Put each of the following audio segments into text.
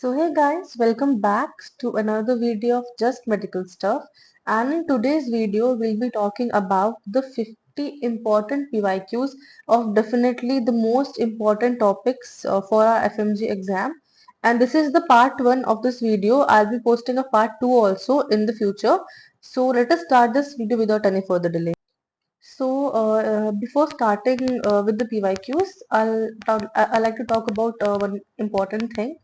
So hey guys, welcome back to another video of Just Medical Stuff. And in today's video, we'll be talking about the 50 important PYQs of definitely the most important topics for our FMG exam. And this is the part 1 of this video. I'll be posting a part 2 also in the future. So let us start this video without any further delay. Before starting with the PYQs, I like to talk about one important thing.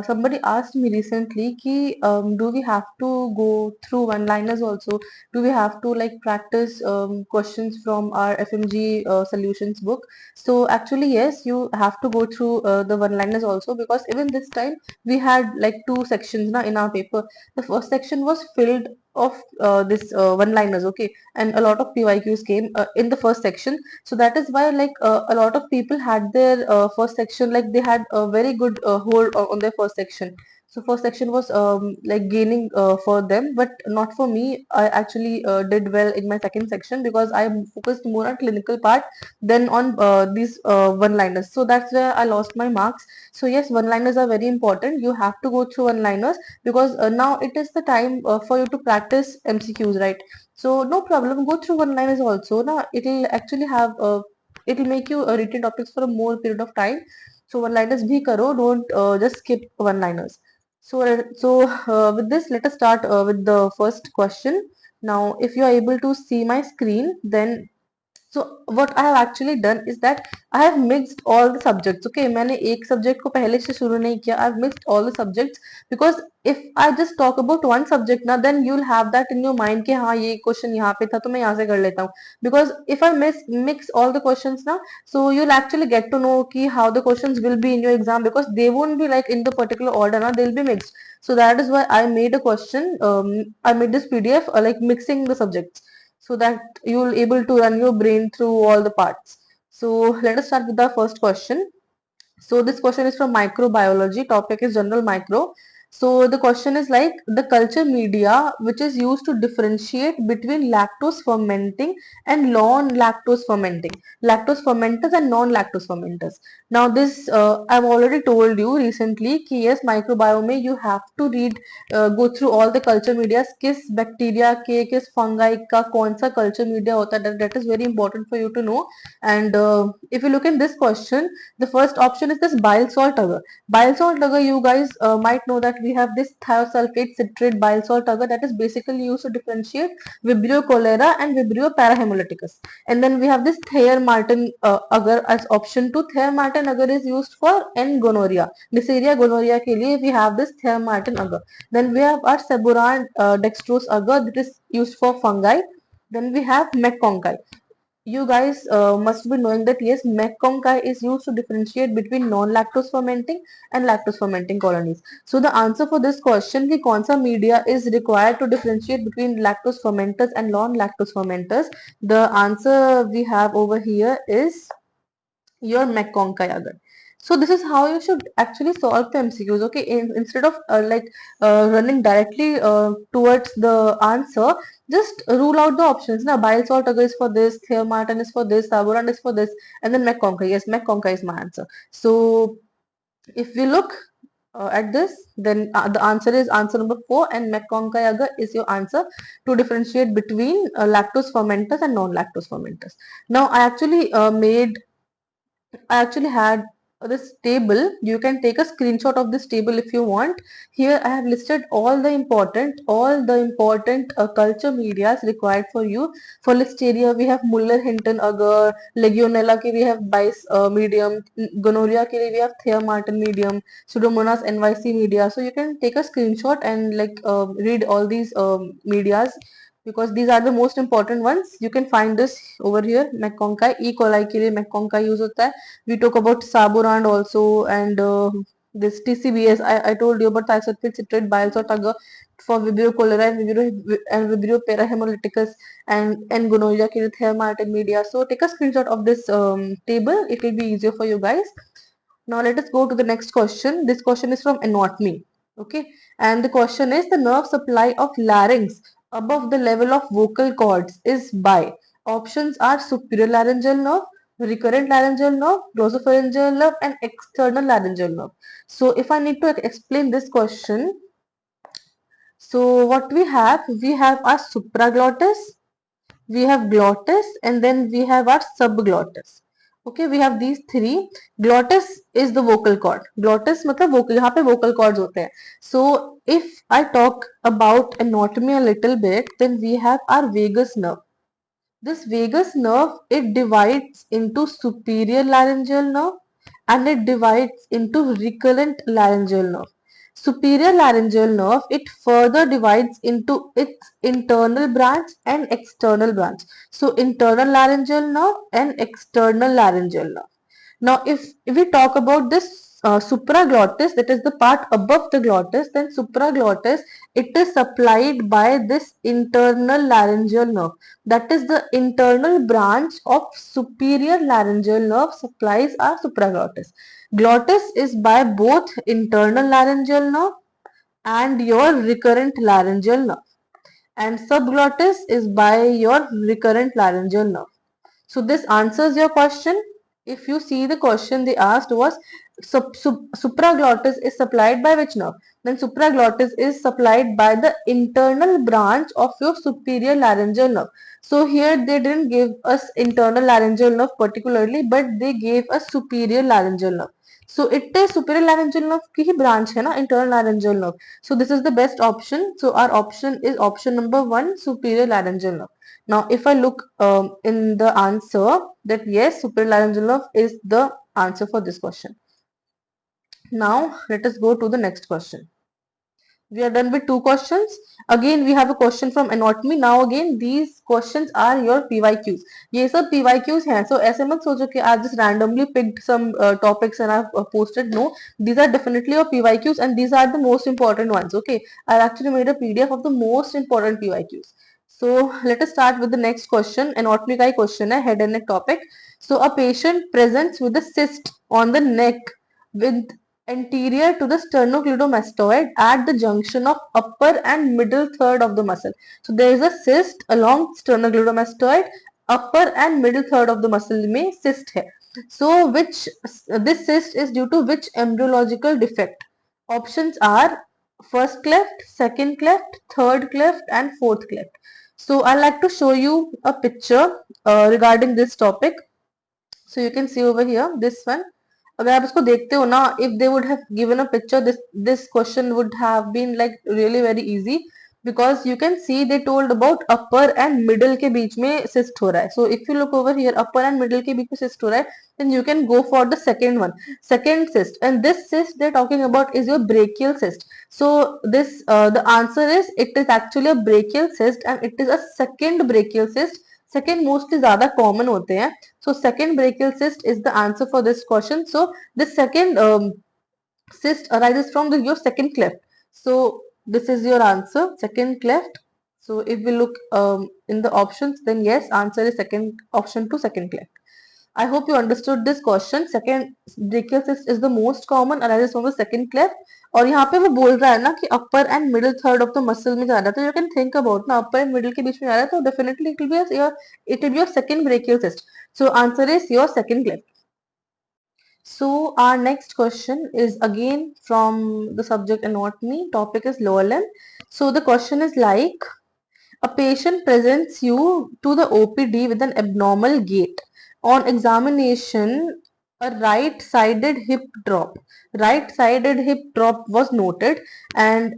Somebody asked me recently, do we have to go through one-liners also? Do we have to like practice questions from our FMG solutions book? So actually, yes, you have to go through the one-liners also because even this time we had like two sections na, in our paper. The first section was filled of this one-liners, okay, and a lot of PYQs came in the first section. So that is why a lot of people had their first section, like they had a very good hold on their first section. So first section was like gaining for them, but not for me. I actually did well in my second section because I focused more on clinical part than on these one-liners. So that's where I lost my marks. So yes, one-liners are very important. You have to go through one-liners because now it is the time for you to practice MCQs, right? So no problem, go through one liners also. Now it'll actually have it'll make you written topics for a more period of time. So one liners bhi karo, don't just skip one liners. With this, let us start with the first question. Now, if you are able to see my screen, then so what I have actually done is that I have mixed all the subjects. Okay, मैंने एक subject को पहले से शुरू नहीं किया. I've mixed all the subjects because if I just talk about one subject ना, then you'll have that in your mind कि हाँ ये question यहाँ पे था तो मैं यहाँ से कर लेता हूँ. Because if I mix all the questions ना, so you'll actually get to know कि how the questions will be in your exam because they won't be like in the particular order ना, they'll be mixed. So that is why I made a question. I made this PDF like mixing the subjects so that you'll able to run your brain through all the parts. So let us start with the first question. So this question is from microbiology. Topic is general micro. So the question is like the culture media which is used to differentiate between lactose fermenting and non-lactose fermenting. Lactose fermenters and non-lactose fermenters. Now this I've already told you recently कि yes microbiome में you have to read go through all the culture media किस bacteria के किस fungi का कौन सा culture media होता है that is very important for you to know. And if you look in this question, the first option is this bile salt agar. Bile salt agar, you guys might know that we have this thiosulfate citrate bile salt agar that is basically used to differentiate Vibrio cholera and Vibrio parahemolyticus. And then we have this Thayer Martin agar as option 2. Thayer Martin agar is used for N gonorrhea. Neisseria gonorrhea ke liye we have this Thayer Martin agar. Then we have our Seborrhea dextrose agar that is used for fungi. Then we have McConkie. You guys must be knowing that yes, McConkie is used to differentiate between non-lactose fermenting and lactose fermenting colonies. So the answer for this question कि कौन सा media is required to differentiate between lactose fermenters and non-lactose fermenters, the answer we have over here is your McConkie agar. So this is how you should actually solve the MCQs. Okay, instead of running directly towards the answer, just rule out the options. Now, bile salt agar is for this, Theomartin is for this, Saboran is for this, and then McConkie. Yes, McConkie is my answer. So if we look at this, then the answer is answer number 4, and McConkie agar is your answer to differentiate between lactose fermenters and non-lactose fermenters. Now, I actually had this table. You can take a screenshot of this table if you want. Here I have listed all the important culture medias required for you. For Listeria, we have Muller-Hinton agar, Legionella ke we have Bice medium, Gonorrhea ke we have Thea Martin medium, Pseudomonas NYC media. So you can take a screenshot and read all these medias because these are the most important ones. You can find this over here. McConkie, E. coli के लिए McConkie use होता है. We talk about Saburand also and this TCBS. I told you about thiacetylcystrate citrate bile salt agar for Vibrio cholera and Vibrio parahemolyticus and gonorrhea के लिए Thermartin media. So take a screenshot of this table. It will be easier for you guys. Now let us go to the next question. This question is from anatomy. Okay, and the question is the nerve supply of larynx above the level of vocal cords is by options are superior laryngeal nerve, recurrent laryngeal nerve, glossopharyngeal nerve, and external laryngeal nerve. So if I need to explain this question, so what we have our supraglottis, we have glottis, and then we have our subglottis. Okay, we have these three. Glottis is the vocal cord. Glottis मतलब vocal, यहाँ पे vocal cords होते हैं. So if I talk about anatomy a little bit, then we have our vagus nerve. This vagus nerve, it divides into superior laryngeal nerve and it divides into recurrent laryngeal nerve. Superior laryngeal nerve, it further divides into its internal branch and external branch. So internal laryngeal nerve and external laryngeal nerve. Now, if we talk about this supraglottis, that is the part above the glottis, then supraglottis, it is supplied by this internal laryngeal nerve. That is the internal branch of superior laryngeal nerve supplies our supraglottis. Glottis is by both internal laryngeal nerve and your recurrent laryngeal nerve. And subglottis is by your recurrent laryngeal nerve. So this answers your question. If you see the question they asked was supraglottis is supplied by which nerve? Then supraglottis is supplied by the internal branch of your superior laryngeal nerve. So here they didn't give us internal laryngeal nerve particularly, but they gave us superior laryngeal nerve. So it is superior laryngeal nerve की ही branch है ना internal laryngeal nerve. So this is the best option. So our option is option number 1, superior laryngeal nerve. Now, if I look in the answer, that yes, supralaryngeal nerve is the answer for this question. Now, let us go to the next question. We are done with 2 questions. Again, we have a question from anatomy. Now, again, these questions are your PYQs. ये सब PYQs हैं. So, ऐसे मत सोचो कि I just randomly picked some topics and I've posted. No, these are definitely your PYQs and these are the most important ones. Okay, I actually made a PDF of the most important PYQs. So, let us start with the next question. Anatomy का ही question है, head and neck topic. So, a patient presents with a cyst on the neck with anterior to the sternocleidomastoid at the junction of upper and middle third of the muscle. So there is a cyst along sternocleidomastoid, upper and middle third of the muscle में cyst है. So which this cyst is due to which embryological defect? Options are first cleft, second cleft, third cleft, and fourth cleft. So I like to show you a picture regarding this topic. So you can see over here this one. अगर आप इसको देखते हो ना, if they would have given a picture, this question would have been like really very easy because you can see they told about upper and middle के बीच में cyst हो रहा है. So if you look over here, upper and middle के बीच में cyst हो रहा है, then you can go for the second one, second cyst. And this cyst they're talking about is your brachial cyst. So this the answer is it is actually a brachial cyst and it is a second brachial cyst. Second mostly ज़्यादा common होते हैं. So second brachial cyst is the answer for this question. So the second cyst arises from your second cleft. So this is your answer, second cleft. So if we look in the options, then yes, answer is second option to second cleft. I hope you understood this question. Second brachial cyst is the most common, arises from the second cleft. और यहाँ पे वो बोल रहा है ना कि upper and middle third of the muscle में जा रहा है, तो you can think about ना upper and middle के बीच में जा रहा है, तो definitely it will be your second brachial cyst. So answer is your second cleft. So our next question is again from the subject anatomy. Topic is lower limb. So the question is like a patient presents you to the OPD with an abnormal gait. On examination, a right-sided hip drop. Right-sided hip drop was noted, and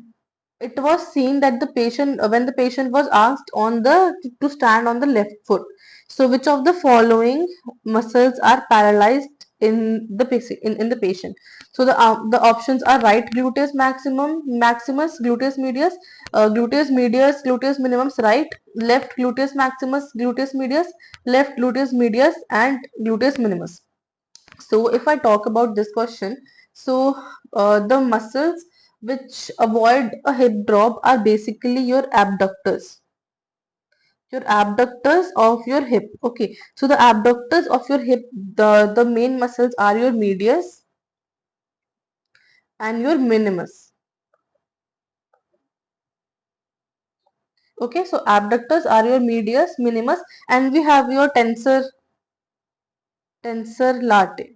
it was seen that the patient, when the patient was asked on the to stand on the left foot. So, which of the following muscles are paralyzed in the in the patient? So the options are right gluteus maximus, gluteus medius, gluteus medius, gluteus minimus, right, left gluteus maximus, gluteus medius, left gluteus medius, and gluteus minimus. So if I talk about this question, so the muscles which avoid a hip drop are basically your abductors. Your abductors of your hip. Okay, so the abductors of your hip, the main muscles are your medius and your minimus. Okay, so abductors are your medius, minimus, and we have your tensor. tensor latae.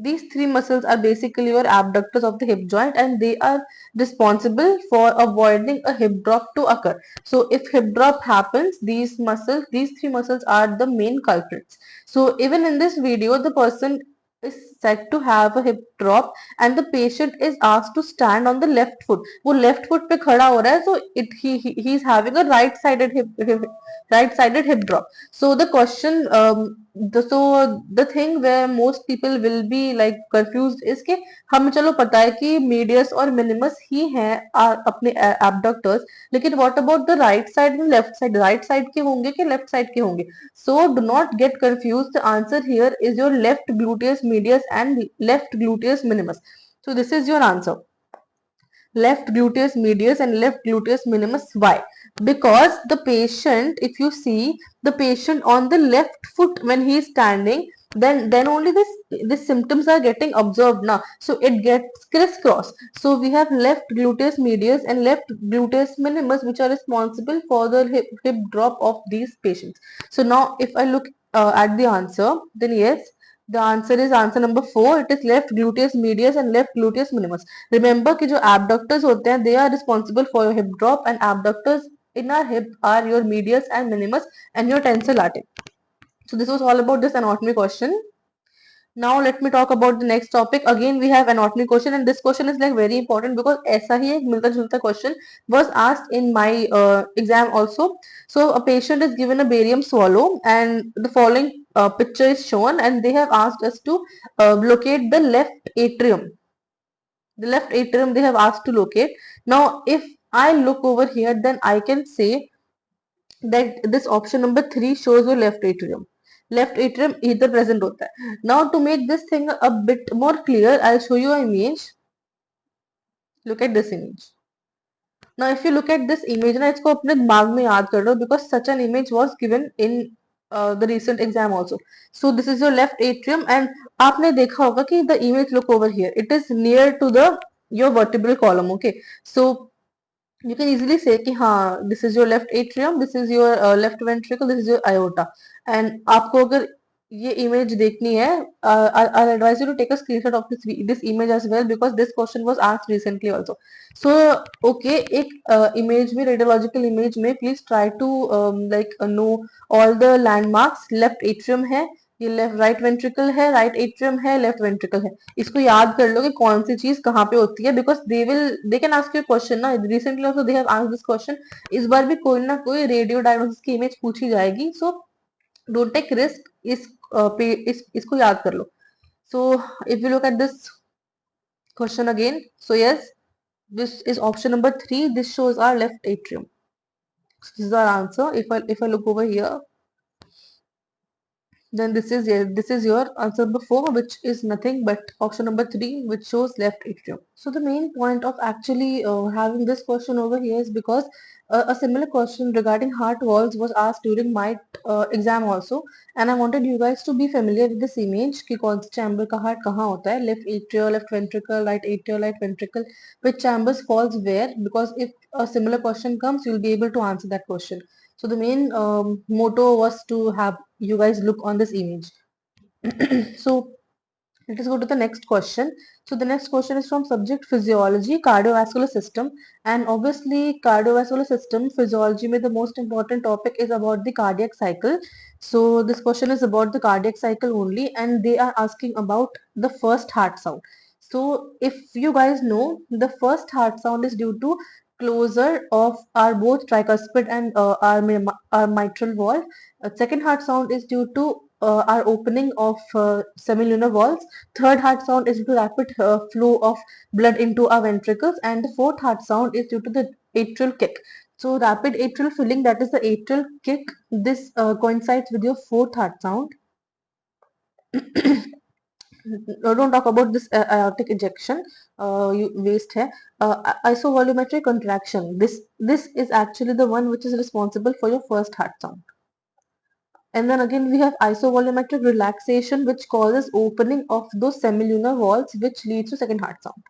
These three muscles are basically your abductors of the hip joint, and they are responsible for avoiding a hip drop to occur. So if hip drop happens, these three muscles are the main culprits. So even in this video, the person is said to have a hip drop and the patient is asked to stand on the left foot. वो left foot पे खड़ा हो रहा है, so he is having a right sided hip drop. So the question the thing where most people will be like confused is कि हमें चलो पता है कि medius और minimus ही हैं अपने abductors, लेकिन what about the right side and left side? Right side के होंगे कि left side के होंगे? So do not get confused. The answer here is your left gluteus medius and left gluteus minimus. So this is your answer. Left gluteus medius and left gluteus minimus. Why? Because the patient, if you see the patient on the left foot when he is standing, then only this symptoms are getting observed now. So it gets crisscross. So we have left gluteus medius and left gluteus minimus, which are responsible for the hip drop of these patients. So now if I look at the answer, then yes, the answer is answer number 4. It is left gluteus medius and left gluteus minimus. Remember कि जो abductors होते हैं, they are responsible for your hip drop, and abductors in our hip are your medius and minimus and your tensor latae. So this was all about this anatomy question. Now let me talk about the next topic. Again we have anatomy question, and this question is like very important because ऐसा ही एक मिलता जुलता question was asked in my exam also. So a patient is given a barium swallow and the following picture is shown, and they have asked us to locate the left atrium. The left atrium they have asked to locate. Now if I look over here, then I can say that this option number 3 shows your left atrium. Left atrium either present hota hai. Now to make this thing a bit more clear, I'll show you an image. Look at this image. Now if you look at this image, ना इसको अपने दिमाग में याद कर लो, because such an image was given in the recent exam also. So this is your left atrium, and आपने देखा होगा कि the image look over here. It is near to the your vertebral column. Okay, so you can easily say कि हाँ, this is your left atrium, this is your left ventricle, this is your aorta. And आपको अगर ये image देखनी है, I'll advise you to take a screenshot of this image as well, because this question was asked recently also. So okay, एक image में, radiological image में, please try to know all the landmarks. Left atrium है, ये left right ventricle है, right atrium है, left ventricle है. इसको याद कर लो कि कौन सी चीज कहाँ पे होती है, because they can ask you question ना. Recently also they have asked this question. इस बार भी कोई ना कोई रेडियो डायग्नोसिस की इमेज पूछी जाएगी. So don't take risk. इसको याद कर लो. So if you look at this question again, so yes, this is option number 3. This shows our left atrium. So this is our answer. If I look over here, then this is your answer number 4, which is nothing but option number 3, which shows left atrium. So the main point of actually having this question over here is because a similar question regarding heart valves was asked during my exam also, and I wanted you guys to be familiar with this image कि कौन सी chamber का heart कहाँ होता है, left atrial, left ventricle, right atrial, right ventricle, which chambers falls where, because if a similar question comes, you'll be able to answer that question. So the main motto was to have you guys look on this image. So let us go to the next question. So the next question is from subject physiology, cardiovascular system, and obviously cardiovascular system physiology में the most important topic is about the cardiac cycle. So this question is about the cardiac cycle only, and they are asking about the first heart sound. So if you guys know, the first heart sound is due to closure of our both tricuspid and our mitral valve. Second heart sound is due to our opening of semilunar valves. Third heart sound is due to rapid flow of blood into our ventricles, and the fourth heart sound is due to the atrial kick. So rapid atrial filling, that is the atrial kick, this coincides with your fourth heart sound. Don't talk about this aortic ejection, you waste hai. Isovolumetric contraction, this is actually the one which is responsible for your first heart sound. And then again we have isovolumetric relaxation, which causes opening of those semilunar valves, which leads to second heart sound.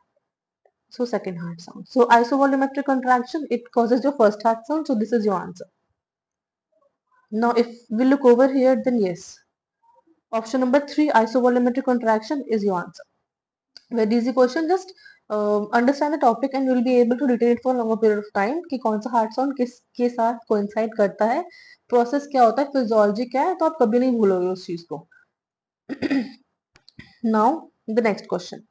So second heart sound. So isovolumetric contraction, it causes your first heart sound. So this is your answer. Now if we look over here, then yes, Option number 3, isovolumetric contraction, is your answer. Very easy question. Just understand the topic and you will be able to retain it for a longer period of time कि कौन सा heart sound किस के साथ coincide करता है, process क्या होता है, फिजियोलॉजी क्या है, तो आप कभी नहीं भूलोगे उस चीज को. Now, the next question.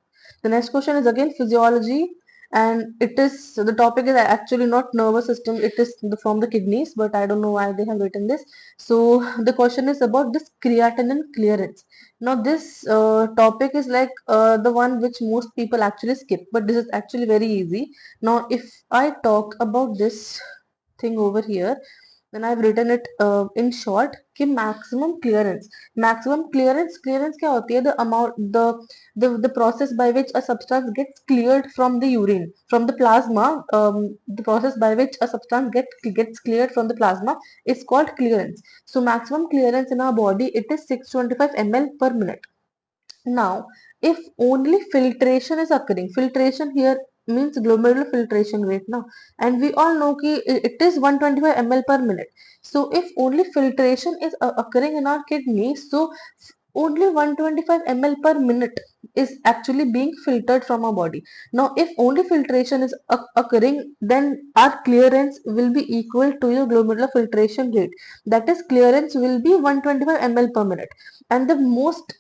The next question is again physiology, and it is the topic is actually not nervous system. It is from the kidneys, but I don't know why they have written this. So the question is about this creatinine clearance. Now, this topic is like the one which most people actually skip, but this is actually very easy. Now, if I talk about this thing over here, then I've written it in short कि maximum clearance क्या होती है, the amount the process by which a substance gets cleared from the urine, from the plasma, the process by which a substance gets cleared from the plasma is called clearance. So maximum clearance in our body, it is 625 ml per minute. Now, if only filtration is occurring, filtration here means glomerular filtration rate now, and we all know कि it is 125 ml per minute. So if only filtration is occurring in our kidney, so only 125 ml per minute is actually being filtered from our body. Now, if only filtration is occurring, then our clearance will be equal to your glomerular filtration rate. That is, clearance will be 125 ml per minute. And the most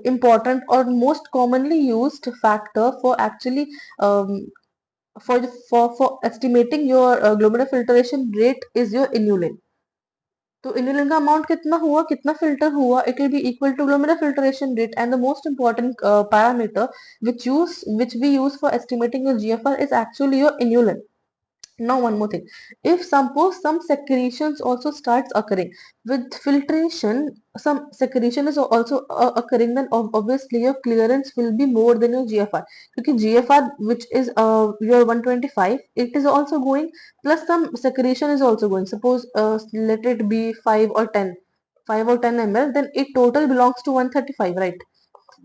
important or most commonly used factor for actually for estimating your glomerular filtration rate is your inulin. तो inulin का amount कितना हुआ, कितना filter हुआ, it will be equal to glomerular filtration rate. And the most important parameter which we use for estimating your GFR is actually your inulin. Now, one more thing. If suppose some secretions also starts occurring with filtration, some secretion is also occurring, then obviously your clearance will be more than your GFR. Because GFR, which is your 125, it is also going, plus some secretion is also going. Suppose let it be 5 or 10, 5 or 10 ml, then it total belongs to 135, right?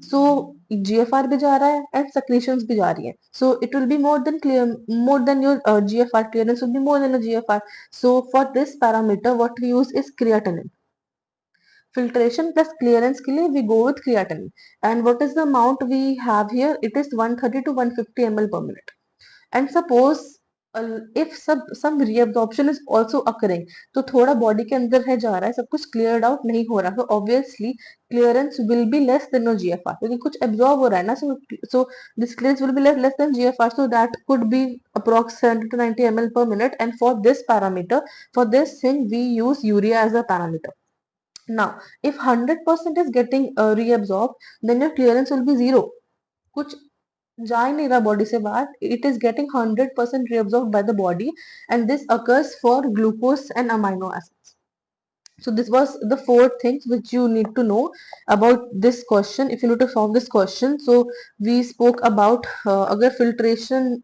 So GFR भी जा रहा है and secretions भी जा रही है. So it will be more than your GFR. Clearance will be more than a GFR. So for this parameter, what we use is creatinine. Filtration plus clearance के लिए we go with creatinine. And what is the amount we have here? It is 130 to 150 ml per minute. And suppose if some reabsorption is also occurring, तो थोड़ा body के अंदर है जा रहा है, सब कुछ क्लियर्ड आउट नहीं हो रहा, तो obviously clearance will be less than your GFR, क्योंकि कुछ एब्जॉर्ब हो रहा है ना. So this clearance will be less than GFR, so that could be approx 70 to 90 ml per minute. And for this parameter, for this thing, we use urea as a parameter. Now, if 100% is getting reabsorbed, then your clearance will be zero. कुछ जा ही नहीं रहा body से बाहर, it is getting 100% reabsorbed by the body, and this occurs for glucose and amino acids. So this was the four things which you need to know about this question if you need to solve this question. So we spoke about अगर filtration,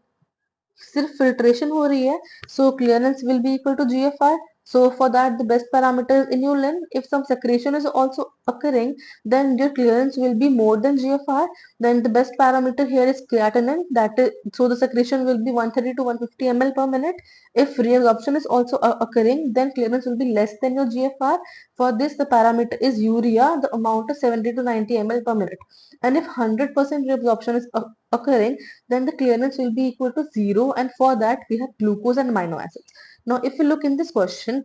सिर्फ filtration हो रही है, so clearance will be equal to GFR. So for that, the best parameter is inulin. If some secretion is also occurring, then your clearance will be more than GFR. Then the best parameter here is creatinine. That is, so the secretion will be 130 to 150 ml per minute. If reabsorption is also occurring, then clearance will be less than your GFR. For this, the parameter is urea. The amount is 70 to 90 ml per minute. And if 100% reabsorption is occurring, then the clearance will be equal to zero. And for that, we have glucose and amino acids. Now, if you look in this question,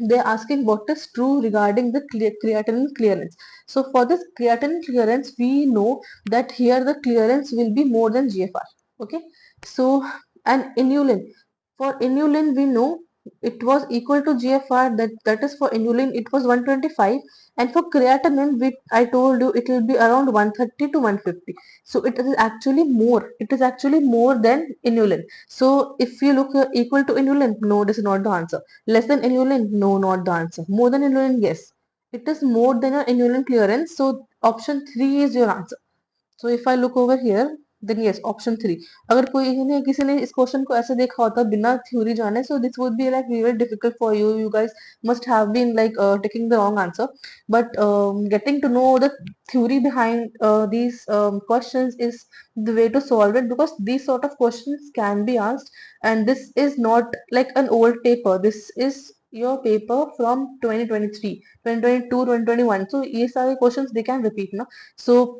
they're asking what is true regarding the creatinine clearance. So for this creatinine clearance, we know that here the clearance will be more than GFR. Okay. So, and inulin, for inulin, we know it was equal to GFR. That is, for inulin, it was 125. And for creatinine, I told you it will be around 130 to 150. So it is actually more. It is actually more than inulin. So if you look equal to inulin, no, this is not the answer. Less than inulin, no, not the answer. More than inulin, yes. It is more than your inulin clearance. So option 3 is your answer. So if I look over here, then yes, option 3. अगर किसी ने इस question को ऐसे देखा होता बिना theory जाने, so this would be like very difficult for you. You guys must have been like taking the wrong answer. But getting to know the theory behind these questions is the way to solve it, because these sort of questions can be asked, and this is not like an old paper. This is your paper from 2023, 2022, 2021. So ये सारे questions they can repeat ना. So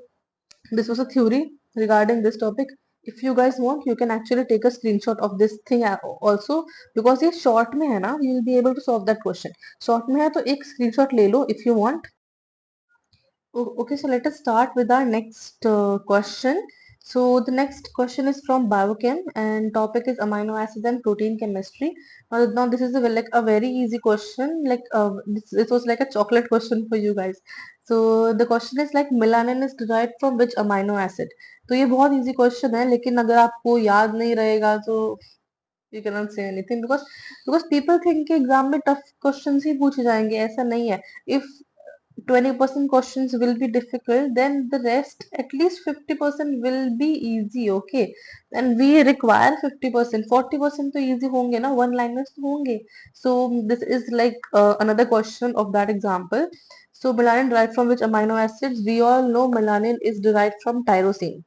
this was a theory regarding this topic. If you guys want, you can actually take a screenshot of this thing also, because ये short में है ना, you will be able to solve that question. Short में है तो एक screenshot ले लो if you want. Okay, so let us start with our next question. So the next question is from Biochem and topic is amino acids and protein chemistry. Now this is like a very easy question. Like this was like a chocolate question for you guys. So the question is like melanin is derived from which amino acid? तो ये बहुत easy question है, लेकिन अगर आपको याद नहीं रहेगा तो you cannot say anything, because people think कि एग्जाम में tough questions ही पूछे जाएंगे. ऐसा नहीं है. If 20% questions will be difficult, then the rest at least 50% will be easy. Okay, and we require 50%. 40% तो easy होंगे ना, one liners तो होंगे. So this is like another question of that example. So melanin derived from which amino acids? We all know melanin is derived from tyrosine.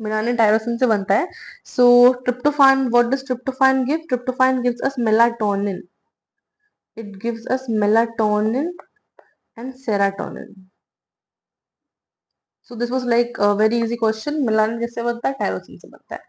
Melanin tyrosine से बनता है. So tryptophan, what does tryptophan give? Tryptophan gives us melatonin. It gives us melatonin and serotonin. So this was like a very easy question. Melanin किससे बनता है? Tyrosine से बनता है.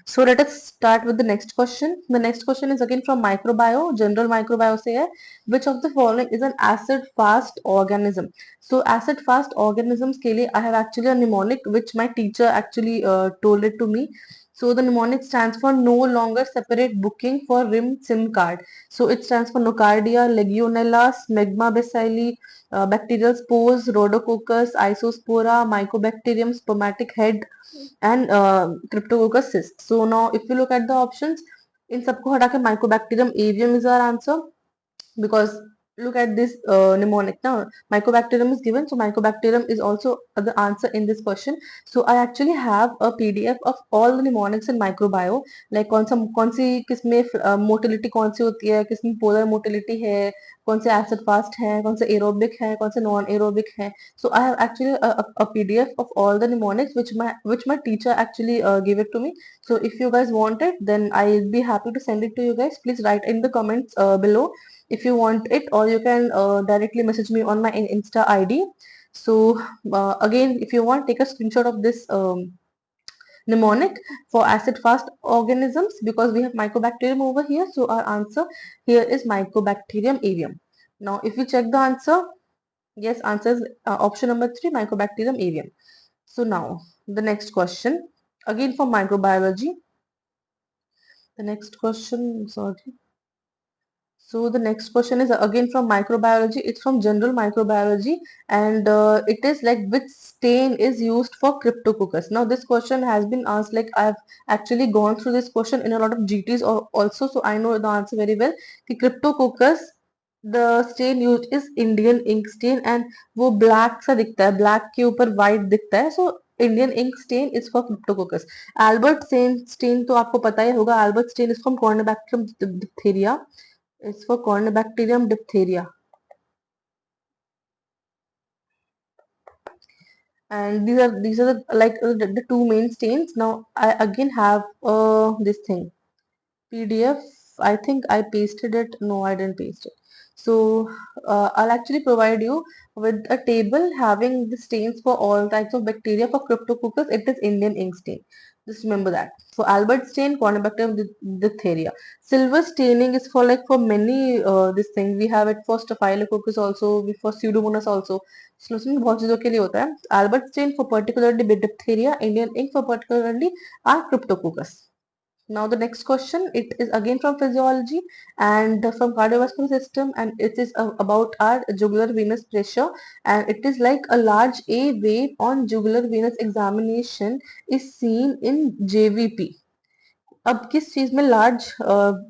So let us start with the next question. The next question is again from microbio. General microbio से है. Which of the following is an acid-fast organism? So acid-fast organisms के लिए I have actually a mnemonic which my teacher actually told it to me. So the mnemonic stands for no longer separate booking for RIM SIM card. So it stands for Nocardia, Legionella, Smegma bacilli, bacterial spores, Rhodococcus, Isospora, Mycobacterium, spermatic head, and Cryptococcus cyst. So now if you look at the options, in सबको हटा के Mycobacterium avium is our answer, because look at this mnemonic now. Mycobacterium is given, so Mycobacterium is also the answer in this question. So I actually have a PDF of all the mnemonics in microbio, like कौन सी किसमें motility कौन सी होती है, किसमें polar motility है, कौन से acid fast है, कौन से एरोबिक है, कौन से नॉन एरोबिक है. So I have actually a PDF of all the mnemonics which my teacher actually gave it to me. So if you guys want it, then I'll be happy to send it to you guys. Please write in the comments below if you want it, or you can directly message me on my Insta ID. So again, if you want, take a screenshot of this mnemonic for acid fast organisms, because we have Mycobacterium over here. So our answer here is Mycobacterium avium. Now if you check the answer, yes, answer is option number 3, Mycobacterium avium. So now the next question, again for microbiology. The next question, sorry. So the next question is again from microbiology. It's from general microbiology, and it is like which stain is used for Cryptococcus. Now this question has been asked, like I've actually gone through this question in a lot of GTs or also, so I know the answer very well. The Cryptococcus, the stain used is Indian ink stain, and वो black सा दिखता है, black के ऊपर white दिखता है. So Indian ink stain is for Cryptococcus. Albert stain तो आपको पता ही होगा. Albert stain is from Corynebacterium diphtheria. It's for Corynebacterium diphtheria. And these are like the two main stains. Now I again have this thing PDF. I think I pasted it. No, I didn't paste it. So I'll actually provide you with a table having the stains for all types of bacteria. For Cryptococcus, it is Indian ink stain. Just remember that. So Albert stain, Corynebacterium diphtheria. Silver staining is for like for many this thing. We have it for Staphylococcus also, we for Pseudomonas also. So उसमें बहुत चीजों के लिए होता है. Albert stain for particularly diphtheria, Indian ink for particularly are Cryptococcus. Now the next question, it is again from physiology and from cardiovascular system, and it is about our jugular venous pressure, and it is like a large A wave on jugular venous examination is seen in JVP. अब किस चीज में large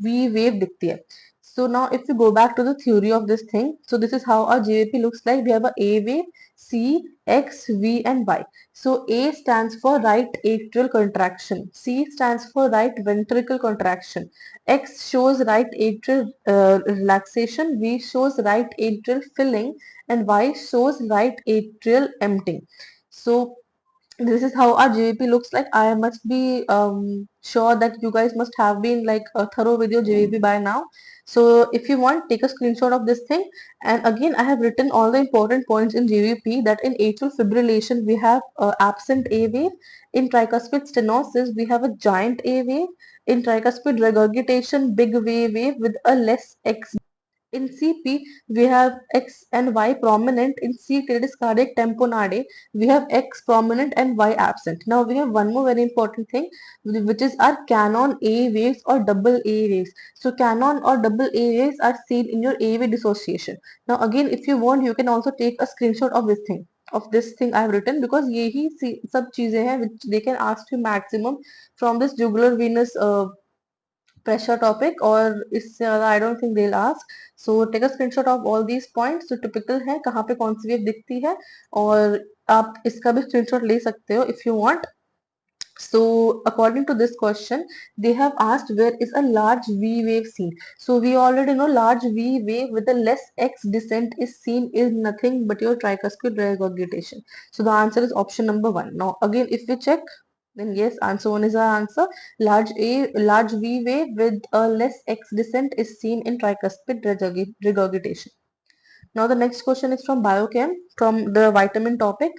we wave दिखती है? So now if we go back to the theory of this thing, so this is how our JVP looks like. We have a wave, C, X, V and Y. So A stands for right atrial contraction, C stands for right ventricle contraction, X shows right atrial relaxation, V shows right atrial filling, and Y shows right atrial emptying. So This is how our JVP looks like. I must be sure that you guys must have been like thorough with your JVP by now. So if you want, take a screenshot of this thing. And again, I have written all the important points in JVP, that in atrial fibrillation we have absent A wave. In tricuspid stenosis we have a giant A wave. In tricuspid regurgitation, big wave with a less X. In CP, we have X and Y prominent. In CT, that is cardiac tamponade, we have X prominent and Y absent. Now we have one more very important thing, which is our canon A waves or double A waves. So canon or double A waves are seen in your A wave dissociation. Now again, if you want, you can also take a screenshot of this thing. Of this thing I have written, because यही सब चीजें हैं which they can ask you maximum from this jugular venous pressure topic, और इससे ज्यादा I don't think they'll ask. So take a screenshot of all these points जो typical है, कहाँ पे कौन सी वेव दिखती है, और आप इसका भी screenshot ले सकते हो if you want. So according to this question, they have asked where is a large V wave seen. So we already know large V wave with a less X descent is seen is nothing but your tricuspid regurgitation. So the answer is option number 1. Now again, if we check, then yes, answer 1 is our answer. Large V wave with a less X descent is seen in tricuspid regurgitation. Now the next question is from biochem, from the vitamin topic.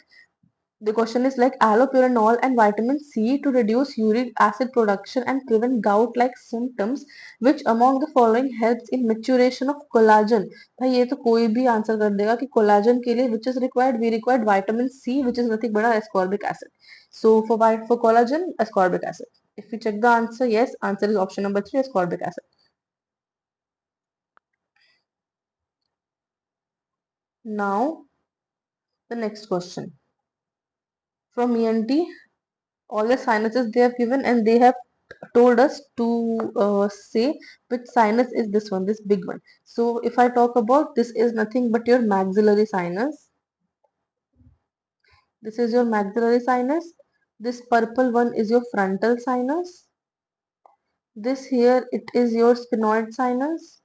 The question is like allopurinol and vitamin C to reduce uric acid production and prevent gout-like symptoms. Which among the following helps in maturation of collagen? भाई ये तो कोई भी answer कर देगा कि collagen के लिए which is required? We required vitamin C, which is nothing but ascorbic acid. So for collagen, ascorbic acid. If we check the answer, yes, answer is option number 3, ascorbic acid. Now the next question from ENT. All the sinuses they have given, and they have told us to say which sinus is this one, this big one. So if I talk about, this is nothing but your maxillary sinus. This is your maxillary sinus. This purple one is your frontal sinus. This here, it is your sphenoid sinus.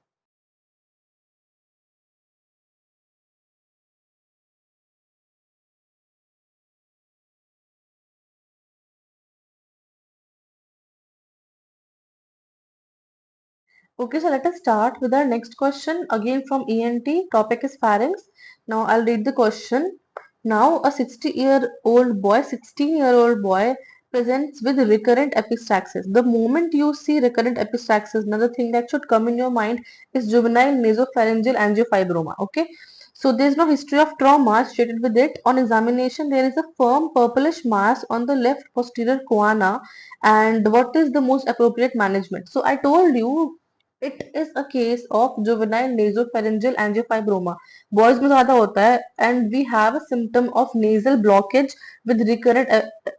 Okay, so let us start with our next question again from ENT. Topic is pharynx. Now I'll read the question. Now a 16-year-old boy presents with recurrent epistaxis. The moment you see recurrent epistaxis, another thing that should come in your mind is juvenile nasopharyngeal angiofibroma. Okay. So there is no history of trauma associated with it. On examination, there is a firm purplish mass on the left posterior choana. And what is the most appropriate management? So I told you it is a case of juvenile nasopharyngeal angiofibroma. Boys में ज़्यादा होता है, and we have a symptom of nasal blockage with recurrent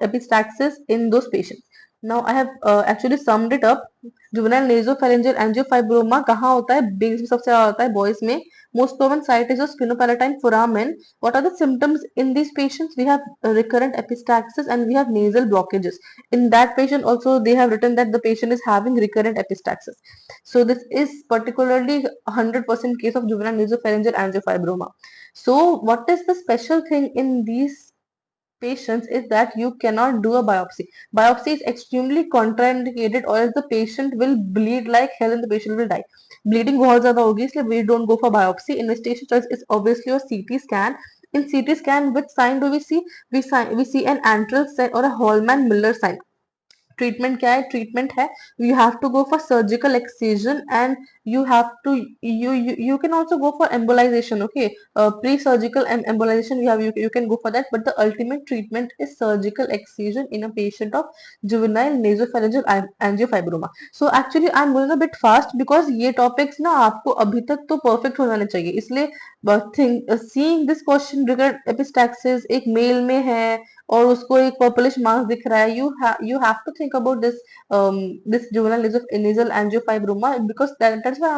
epistaxis in those patients. Now I have actually summed it up. Juvenile nasopharyngeal angiofibroma कहाँ होता है? Base में सबसे ज़्यादा होता है boys में. Most common site is a sphenopalatine foramen. What are the symptoms in these patients? We have recurrent epistaxis and we have nasal blockages. In that patient also they have written that the patient is having recurrent epistaxis. So this is particularly 100% case of juvenile nasopharyngeal angiofibroma. So what is the special thing in these patients is that you cannot do a biopsy. Biopsy is extremely contraindicated, or else the patient will bleed like hell and the patient will die. Bleeding बहुत ज़्यादा होगी, इसलिए we don't go for biopsy. Investigation choice is obviously your CT scan. In CT scan, which sign do we see? We see an antral sign or a Hallman Miller sign. Treatment क्या है? Treatment है you have to go for surgical excision, and you have to you can also go for embolization. Okay, pre-surgical embolization you can go for that, but the ultimate treatment is surgical excision in a patient of juvenile nasopharyngeal angiofibroma. So actually I'm going a bit fast because ये topics ना आपको अभी तक तो perfect हो जाने चाहिए, इसलिए seeing this question regarding epistaxis एक मेल में है और उसको एक पर्पलिश मार्क्स दिख रहा है, you have to think about this juvenile nasal angiofibroma, because that's why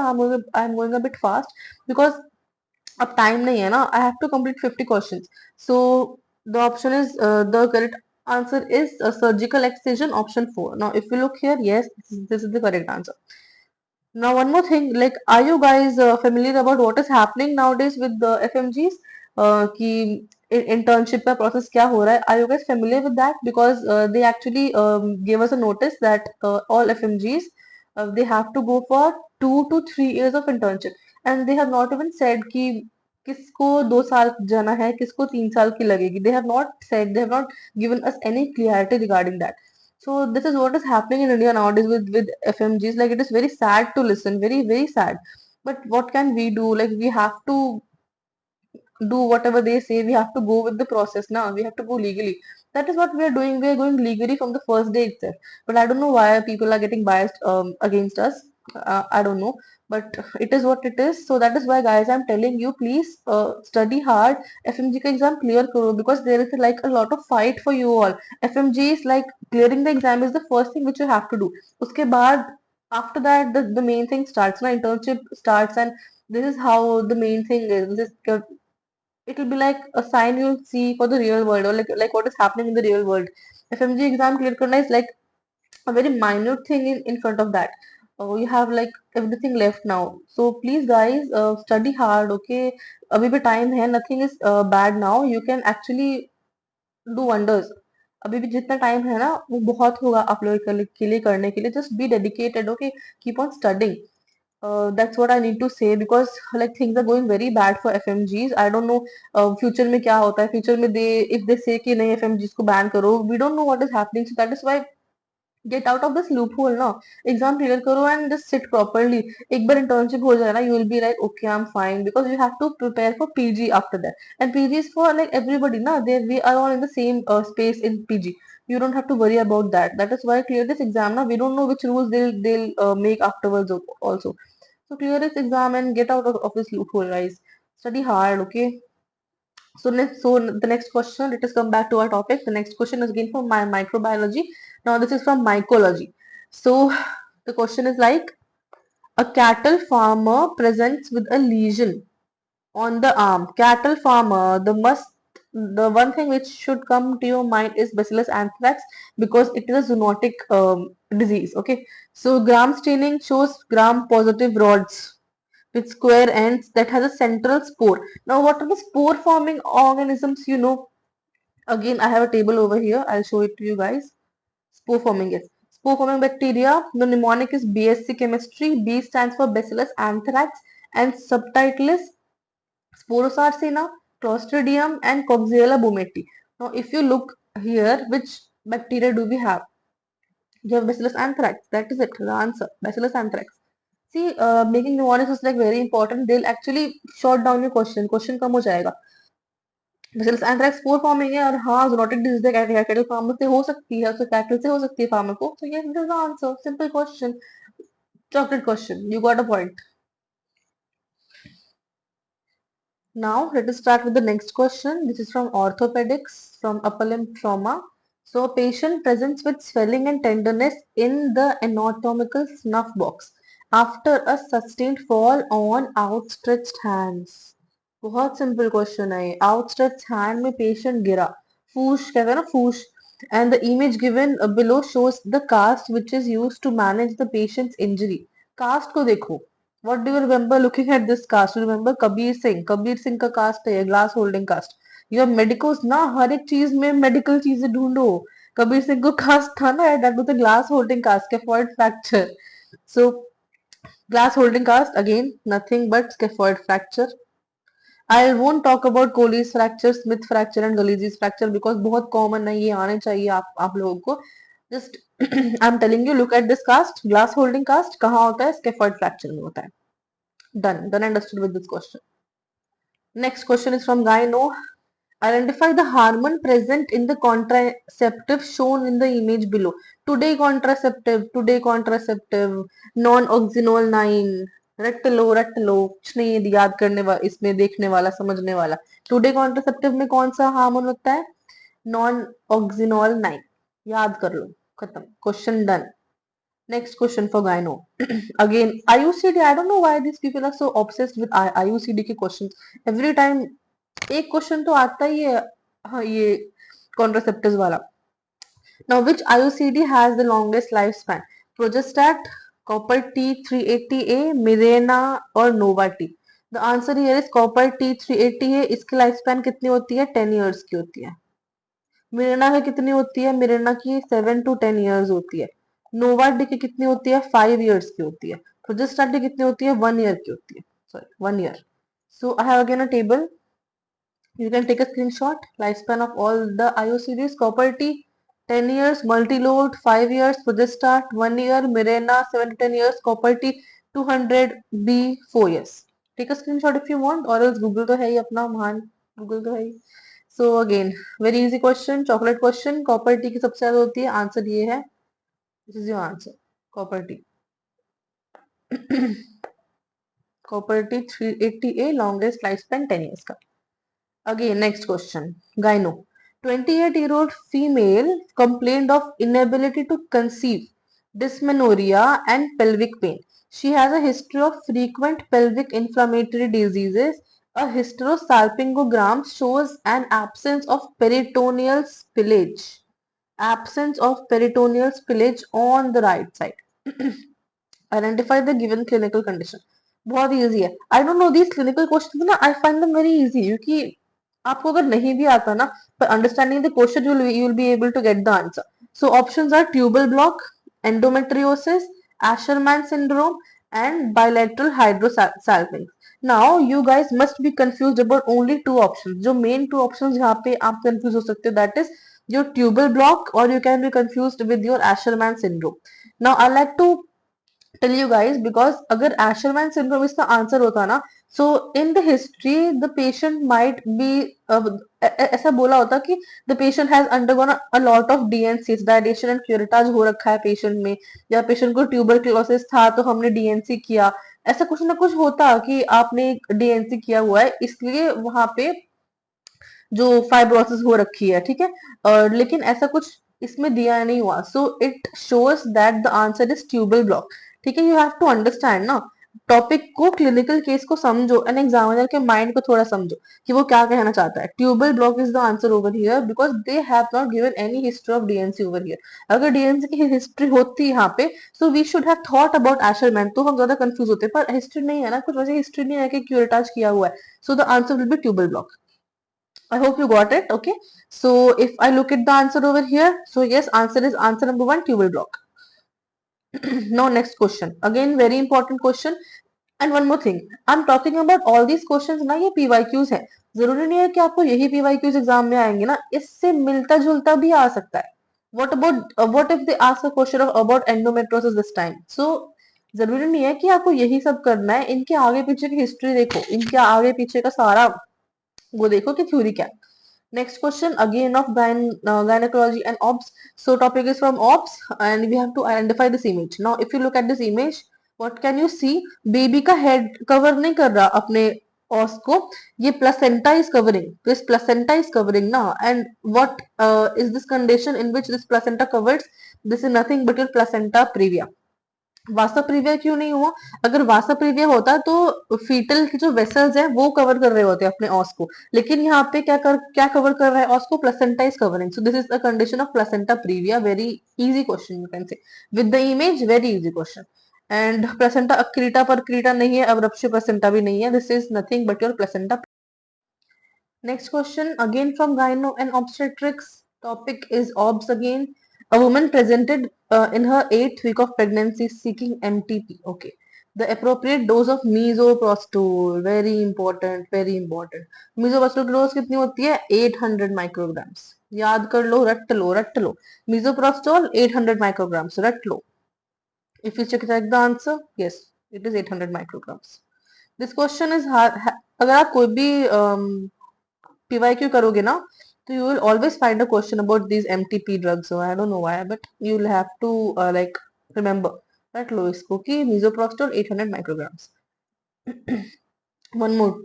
I'm going a bit fast, because अब time नहीं है ना, I have to complete 50 questions. So the option is the correct answer is surgical excision, option 4. Now if you look here, yes, this is the correct answer. Now one more thing, like, are you guys familiar about what is happening nowadays with the FMGs? कि internship का process क्या हो रहा है. Are you guys familiar with that? Because they actually gave us a notice that all FMGs they have to go for 2 to 3 years of internship, and they have not even said कि किसको 2 साल जाना है, किसको 3 साल की लगेगी. They have not said, they have not given us any clarity regarding that. So this is what is happening in India nowadays with FMGs. Like, it is very sad to listen, very very sad. But what can we do? Like, we have to do whatever they say. We have to go with the process now. We have to go legally. That is what we are doing. We are going legally from the first day itself. But I don't know why people are getting biased against us. I don't know, but it is what it is. So that is why, guys, I'm telling you, please study hard. FMG ka exam clear karo, because there is like a lot of fight for you all. FMG is like, clearing the exam is the first thing which you have to do. Uske baad, after that, the main thing starts. Na internship starts, and this is how the main thing is. This is, it will be like a sign you'll see for the real world, or like what is happening in the real world. FMG exam clear karna is like a very minute thing in front of that. You have like everything left now. So please, guys, study hard. Okay, अभी भी time है. Nothing is bad now. You can actually do wonders. अभी भी जितना time है ना, वो बहुत होगा आप लोगों के लिए करने के लिए. Just be dedicated. Okay, keep on studying. That's what I need to say, because like things are going very bad for FMGs. I don't know future में क्या होता है. Future में they, if they say कि नहीं FMGs को ban करो, we don't know what is happening. So that is why get out of this loophole ना. Exam clear करो and just sit properly. एक बार internship हो जाए ना, you will be like, okay, I'm fine, because you have to prepare for PG after that. And PG is for like everybody ना. They, we are all in the same space in PG. You don't have to worry about that. That is why clear this exam now. We don't know which rules they'll make afterwards also. So clear this exam and get out of this loophole, guys. Study hard, okay? So the next question, let us come back to our topic. The next question is again from my microbiology. Now this is from mycology. So the question is like, a cattle farmer presents with a lesion on the arm. Cattle farmer, the one thing which should come to your mind is Bacillus anthrax, because it is a zoonotic disease. Okay, so gram staining shows gram positive rods with square ends that has a central spore. Now, what are the spore forming organisms? You know, again, I have a table over here. I'll show it to you guys. Spore forming, yes. Spore forming bacteria. The mnemonic is BSc chemistry. B stands for Bacillus anthrax, and subtitle is Sporosarcina, Clostridium, and Coxiella baumannii. Now, if you look here, which bacteria do we have? You have Bacillus anthrax. That is it. The answer. Bacillus anthrax. See, making mnemonics is like very important. They'll actually short down your question. Question कम हो जाएगा. Bacillus anthrax spore forming है, और हाँ zoonotic disease है, cattle farmer से हो सकती है, उससे cattle से हो सकती है farmer को. So yes, this is the answer. Simple question. Chocolate question. You got a point. Now let us start with the next question. This is from orthopedics, from upper limb trauma. So a patient presents with swelling and tenderness in the anatomical snuff box after a sustained fall on outstretched hands. बहुत simple question है ये. Outstretched hand में patient गिरा. Foosh कहते हैं ना, foosh. And the image given below shows the cast which is used to manage the patient's injury. Cast को देखो. What do you remember looking at this cast? You remember Kabir Singh? Kabir Singh का cast है, glass holding cast. You have medicals ना, हर एक चीज में medical चीजें ढूंढो. कबीर सिंह को cast था ना, that was a glass holding cast, scaphoid fracture. So glass holding cast, again nothing but scaphoid fracture. I won't talk about Colles fracture, Smith fracture and Galeazzi's fracture, because बहुत common है, ये आने चाहिए आप लोगों को. Just I'm telling you, look at this cast, glass holding cast कहाँ होता है? Scaphoid fracture में होता है. Done understood with this question. Next question is from Gyno. Identify the hormone present in the contraceptive shown in the image below. Today contraceptive, non-oxynol 9, रट लो कुछ नहीं है याद करने वाला, इसमें देखने वाला समझने वाला. टुडे कॉन्ट्रासेप्टिव में कौन सा हार्मोन होता है? नॉन ऑक्सिनोल 9. याद कर लो. खत्म. Question done. Next question for gyno. Again, IUCD. I don't know why these people are so obsessed with IUCD के questions. Every time एक क्वेश्चन तो आता ही है. हाँ, ये कॉन्ट्रासेप्टिव वाला. Now, which IUCD has the longest lifespan? Progestat, Copper T 380A, Mirena, or Nova T? The answer here is copper T 380 है, इसकी लाइफ स्पैन कितनी होती है? 10 ईयर्स की होती है। मिरेना की कितनी होती है? मिरेना की 7 to 10 ईयर्स होती है। नोवा डी की कितनी होती है? 5 ईयर्स की होती है। प्रोजेस्टा डी कितनी होती है? 1 ईयर की होती है, sorry 1 year. So I have again a table, you can take a screenshot. Lifespan of all the IO series: copper T 10 years, multi-load 5 years, Progestart 1 year, Mirena 7 to 10 years, copper T 200 B 4 years. Take a screenshot if you want, or else Google तो है ही अपना महान, Google तो है ही। So again, very easy question, chocolate question. Copper T की सबसे ज्यादा होती है, आंसर ये है, this is your answer, copper T. copper T 380A, longest lifespan 10 years का। Again, next question. Gyno. 28-year-old female complained of inability to conceive, dysmenorrhea, and pelvic pain. She has a history of frequent pelvic inflammatory diseases. A hysterosalpingogram shows an absence of peritoneal spillage. Absence of peritoneal spillage on the right side. Identify the given clinical condition. बहुत easy है। I don't know these clinical question ना, I find them very easy, क्योंकि आपको अगर नहीं भी आता ना, पर understanding the question you will be able to get the answer. So options are tubal block, endometriosis, Asherman syndrome, and bilateral hydrosalpinx. Now you guys must be confused about only two options. जो main two options जहाँ पे आप confuse हो सकते हो, that is your tubal block, or you can be confused with your Asherman syndrome. Now I like to tell you guys, because अगर Asherman syndrome इसका answer होता ना, so in the history the patient might be ऐसा बोला होता कि the patient has undergone a lot of DNCs, dilation and curettage हो रखा है patient में, या patient को tuberculosis था तो हमने DNC किया, ऐसा कुछ ना कुछ होता कि आपने DNC किया हुआ है, इसलिए वहां पे जो फाइब्रोसिस हो रखी है, ठीक है। और लेकिन ऐसा कुछ इसमें दिया नहीं हुआ, so it shows that the answer is tubal block. ठीक है, यू हैव टू अंडरस्टैंड ना, टॉपिक को, क्लिनिकल केस को समझो, एंड एग्जामिनर के माइंड को थोड़ा समझो कि वो क्या कहना चाहता है। Tubal block is the answer over here, because they have not given any history of DNC over here. अगर डीएनसी की हिस्ट्री होती यहाँ पे, so we should have thought about Asherman, तो हम ज्यादा कंफ्यूज होते, पर हिस्ट्री नहीं है ना, कुछ वैसे हिस्ट्री नहीं है कि क्यूरेटाज किया हुआ है, so the answer will be tubal block. I hope you got it. Okay. So if I look at the answer over here, so yes, answer is answer number one, tubal block. Now next question. Again, very important question. And one more thing. I'm talking about all these questions ना, ये PYQs है। जरूरी नहीं है कि आपको यही PYQs exam में आएंगे ना, इससे मिलता जुलता भी आ सकता है। What if they ask a question about endometriosis this time? So जरूरी नहीं है कि आपको यही सब करना है, इनके आगे पीछे की हिस्ट्री देखो, इनके आगे पीछे का सारा वो देखो कि थ्योरी क्या है। Next question again of gynecology and obs. So topic is from obs, and we have to identify this image. Now if you look at this image, what can you see? Baby का head cover नहीं कर रहा अपने os को, ये placenta is covering. This placenta is covering ना, and what is this condition in which this placenta covers? This is nothing but your placenta previa. Vasa previa क्यों नहीं हुआ? अगर वासा प्रीविया होता तो फीटल की जो वेसल्स हैं वो कवर कर रहे होते अपने ऑस को, लेकिन यहाँ पे क्या कवर कर रहा है ऑस को? Placenta is covering. So this is the condition of placenta previa. Very easy question, you can say with the image, very easy question. And placenta accreta percreta नहीं है, अब्रप्शन प्लेसेंटा भी नहीं है, this is nothing but your placenta. Next question again from gyno and obstetrics. Topic is OBS again. A woman presented in her 8th week of pregnancy seeking MTP. Okay. The appropriate dose of misoprostol. Very important, very important. Misoprostol की dose कितनी होती है? 800 micrograms. याद कर लो, रट लो, रट लो. Misoprostol 800 micrograms. रट लो. If you check the answer, yes, it is 800 micrograms. This question is hard. अगर आप कोई भी PYQ करोगे ना, तो you will always find a question about these MTP drugs. So I don't know why, but you will have to like remember that लो इसको कि misoprostol 800 micrograms. One more,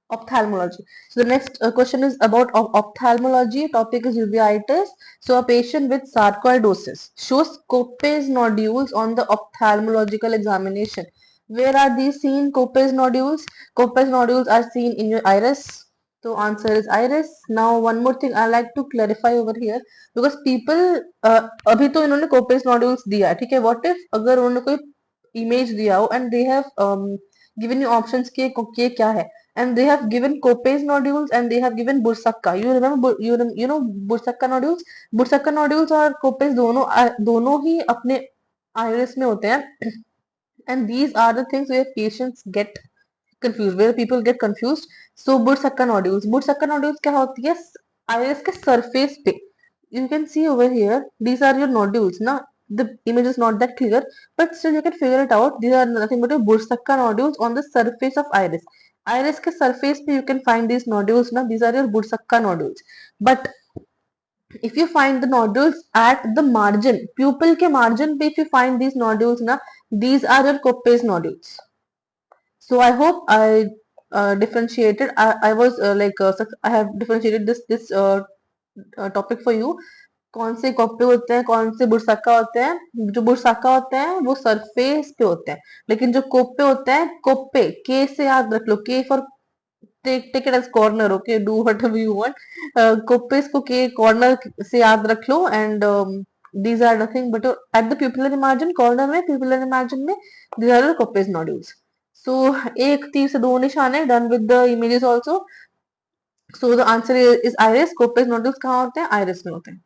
ophthalmology. So the next question is about ophthalmology. Topic is uveitis. So a patient with sarcoidosis shows Kopes nodules on the ophthalmological examination. Where are these seen? Kopes nodules. Kopes nodules are seen in your iris. So answer is iris. Now one more thing I like to clarify over here, because people अभी तो इन्होंने Kopes nodules दिया, ठीक है। What if अगर उन्होंने कोई image दिया हो and they have given you options के क्या है, and they have given Koppes nodules and they have given Bursaka. You remember you know Bursaka nodules? Bursaka nodules और Koppes दोनों ही अपने iris में होते हैं, and these are the things where patients get confused, where people get confused. So Bursaka nodules क्या होती है? iris के surface पे. You can see over here, these are your nodules ना. The image is not that clear, but still you can figure it out. These are nothing but your Bursaka nodules on the surface of iris. Iris के surface पे you can find these nodules ना. These are your Bursaka nodules. But if you find the nodules at the margin, pupil के margin पे if you find these nodules ना, these are your Koppes nodules. So I hope I differentiated. I was I have differentiated this topic for you. कौन से कॉप्पे होते हैं, कौन से बुरसाका होते हैं? जो बुरसाका होते हैं वो सरफेस पे होते हैं, लेकिन जो कोप्पे होते हैं, कोप्पे के से याद रख लो, K for take it as corner, okay, do what you want. Koeppe's को के कॉर्नर से याद रख लो, and these are nothing but at the pupillary margin, corner में, pupillary margin में, these are the Koppes nodules. So एक तीर से दो निशान है, done with the images also. So the answer is iris. Koppes nodules कहाँ होते हैं? Iris में होते हैं.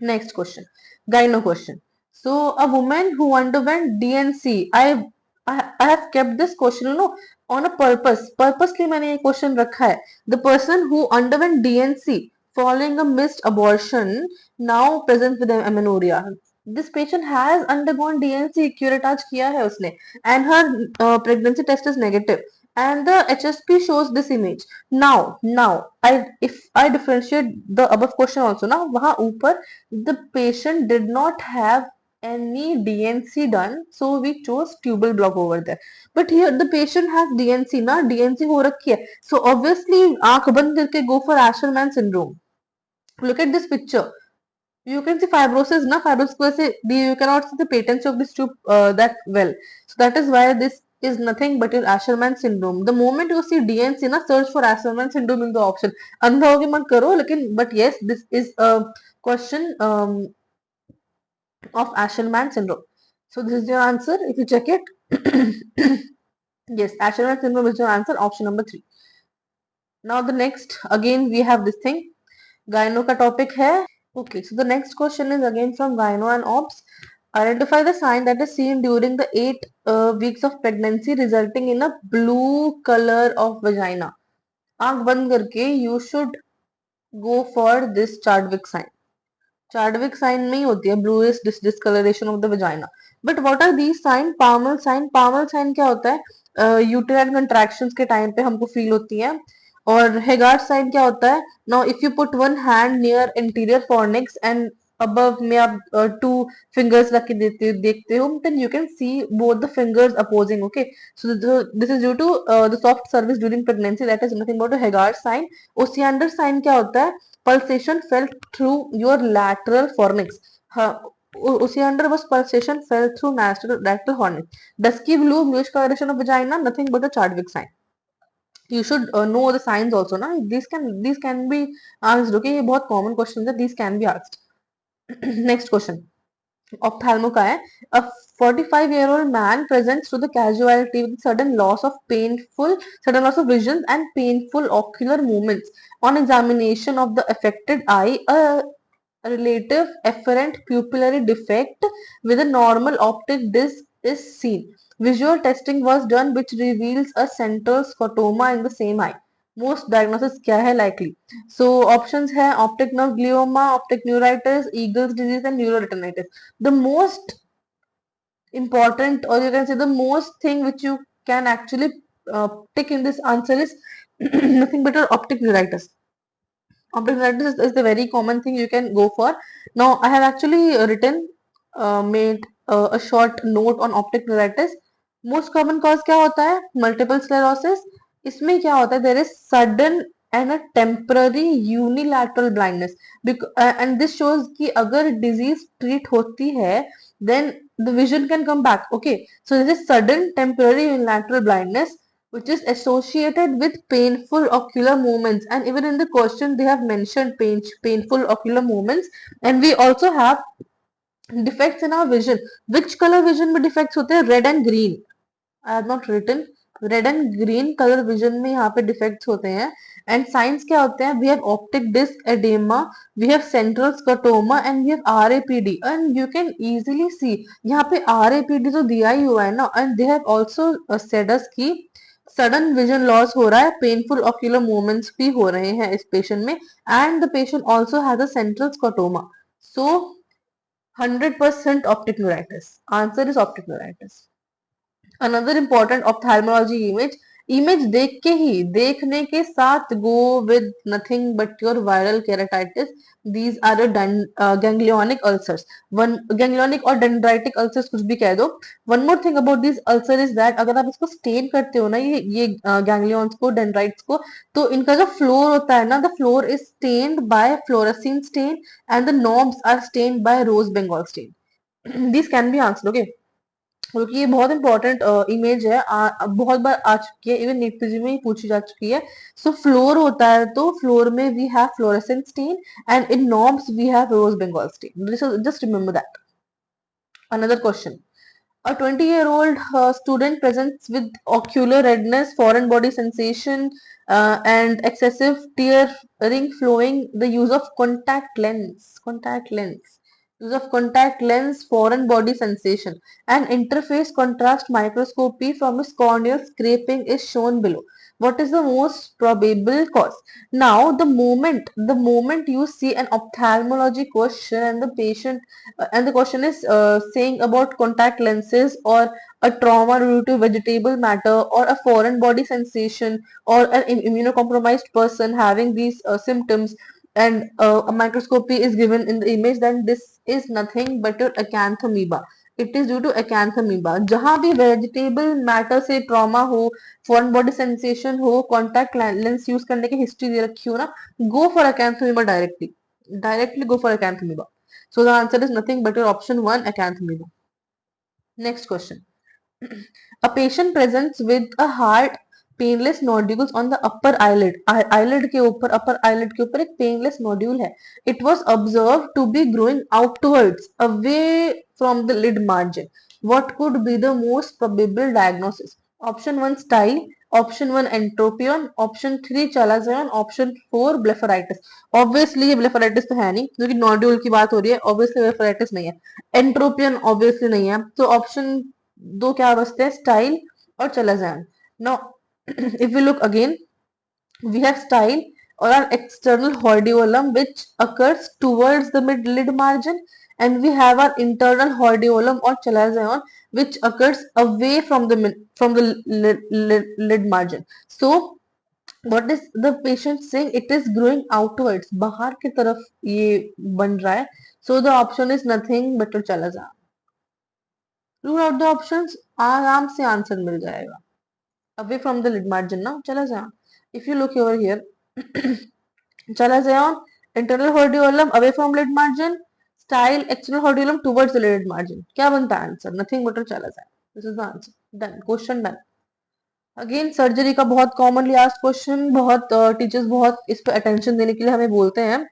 Next question, gyno question. So a woman who underwent DNC, I have kept this question, you know, on a purpose. Purposely मैंने ये question रखा है. The person who underwent DNC following a missed abortion now presents with amenorrhea. This patient has undergone DNC, curettage किया है उसने, and her pregnancy test is negative, and the HSP shows this image. Now, if I differentiate the above question also ना, वहाँ ऊपर the patient did not have any DNC done, so we chose tubal block over there. But here the patient has DNC ना, DNC हो रखी है, so obviously आंख बंद करके go for Asherman syndrome. Look at this picture. You can see fibrosis na, fibrosis की वजह से you cannot see the patency of this tube that well. So that is why this is nothing but your Asherman syndrome. The moment you see DNC na, search for Asherman syndrome in the option. अंधा होके मत करो, लेकिन but yes, this is a question of Asherman syndrome. So this is your answer. If you check it, yes, Asherman syndrome is your answer. Option number 3. Now the next, again we have this thing. Gyno का topic है. Okay, so the next question is again from Gyno and Obs. Identify the sign that is seen during the 8 weeks of pregnancy resulting in a blue color of vagina. आंख बंद करके you should go for this Chadwick sign. Chadwick sign में ही होती है bluish discoloration of the vagina. But what are these sign? Palmar sign. Palmar sign क्या होता है? Uterine contractions के टाइम पे हमको फील होती है. और Hegar's sign क्या होता है? Now if you put one hand near anterior fornix and above में आप two fingers रख के देखते हो, then you can see both the fingers opposing. Okay, so this is due to the soft cervix during pregnancy. That is nothing but a Hegar's sign. Osiander sign क्या होता है? Pulsation felt through your lateral fornix. हाँ, Osiander was pulsation felt through lateral fornix. Dusky blue, bluish coloration of vagina, nothing but a Chadwick sign. You should know the signs also ना. These can be asked. Okay, ये बहुत common questions है. These can be asked. Next question. Ophthalmo का है. A 45-year-old man presents to the casualty with sudden loss of vision and painful ocular movements. On examination of the affected eye, a relative afferent pupillary defect with a normal optic disc is seen. Visual testing was done which reveals a central scotoma in the same eye. Most diagnosis क्या है likely? So options है optic nerve glioma, optic neuritis, Eagle's disease and neuroretinitis. The most important, or you can say the most thing which you can actually tick in this answer is nothing but optic neuritis. Optic neuritis is the very common thing you can go for. Now I have actually made a short note on optic neuritis. Most common cause क्या होता है? Multiple sclerosis. इसमें क्या होता है? There is sudden and a temporary unilateral blindness. And this shows कि अगर disease treat होती है, then the vision can come back. Okay, so this is sudden temporary unilateral blindness which is associated with painful ocular movements, and even in the question they have mentioned painful ocular movements. And we also have defects in our vision. Which color vision में defects होते हैं? Red and green. I have not written. Red and green colour vision में यहाँ पे defects होते हैं। And science क्या होते हैं? We have optic disc edema, we have central scotoma and we have RAPD. And you can easily see यहाँ पे आरएपीडी तो दिया ही हुआ है ना। And they have also said us की सडन विजन लॉस हो रहा है, पेनफुल ऑक्यूलर मूवमेंट्स भी हो रहे हैं इस पेशेंट में, and the patient also has a central scotoma. So 100% optic neuritis. Answer is optic neuritis. Another important ophthalmology image देख के ही, देखने के साथ go with nothing but your viral keratitis. These are your ganglionic ulcers. One ganglionic और dendritic ulcers कुछ भी कह दो. One more thing about these ulcer is that अगर आप इसको stain करते हो ना, ये ganglions को, dendrites को, तो इनका जो floor होता है ना, the floor is stained by fluorescein stain and the knobs are stained by rose bengal stain. These can be answered, okay? क्योंकि ये बहुत इंपॉर्टेंट इमेज है, बहुत बार आ चुकी है, इवन नीट पीजी में ही पूछी जा चुकी है। सो फ्लोर होता है तो फ्लोर में we have fluorescent stain and in knobs we have rose bengal stain. Just remember that. Another question, a 20-year-old student presents with ocular redness, foreign body sensation, and excessive tearing flowing. The use of use of contact lens, foreign body sensation, and interface contrast microscopy from his corneal scraping is shown below. What is the most probable cause? Now, the moment you see an ophthalmology question and the patient and the question is saying about contact lenses or a trauma due to vegetable matter or a foreign body sensation or an immunocompromised person having these symptoms, and a microscopy is given in the image, then this is nothing but your acanthamoeba. It is due to acanthamoeba. जहां भी vegetable matter से trauma हो, foreign body sensation हो, contact lens use करने की history दे रखी हो ना, go for acanthamoeba directly go for acanthamoeba. So the answer is nothing but your option 1, acanthamoeba. Next question. A patient presents with a hard painless nodules on the upper eyelid. eyelid के ऊपर, upper eyelid के ऊपर एक painless nodule है. It was observed to be growing outwards away from the lid margin. What could be the most probable diagnosis? Option 1, style. Option 1, entropion. Option 3, chalazion. Option 4, blepharitis. Obviously ये blepharitis तो है नहीं, क्योंकि nodule की बात हो रही है. Obviously blepharitis नहीं है. एंट्रोपियन ऑब्वियसली नहीं है, तो ऑप्शन दो क्या बचते हैं? स्टाइल और chalazion. Now if we look again, we have style or an external hordeolum which occurs towards the mid lid margin, and we have our internal hordeolum or chalazion which occurs away from the lid margin. So what is the patient saying? It is growing outwards, बाहर की तरफ ये बन रहा है. So the option is nothing but to chalazion. Rule out the options, आराम से answer मिल जाएगा. Away from the lid margin ना, chalazion. If you look over here, chalazion, internal hordeolum away from lid margin, style external hordeolum towards the lid margin. क्या बनता है answer? Nothing but chalazion. This is the answer. Done. Question done. Again surgery का बहुत commonly asked question, बहुत teachers बहुत इस pay attention देने के लिए हमें बोलते हैं.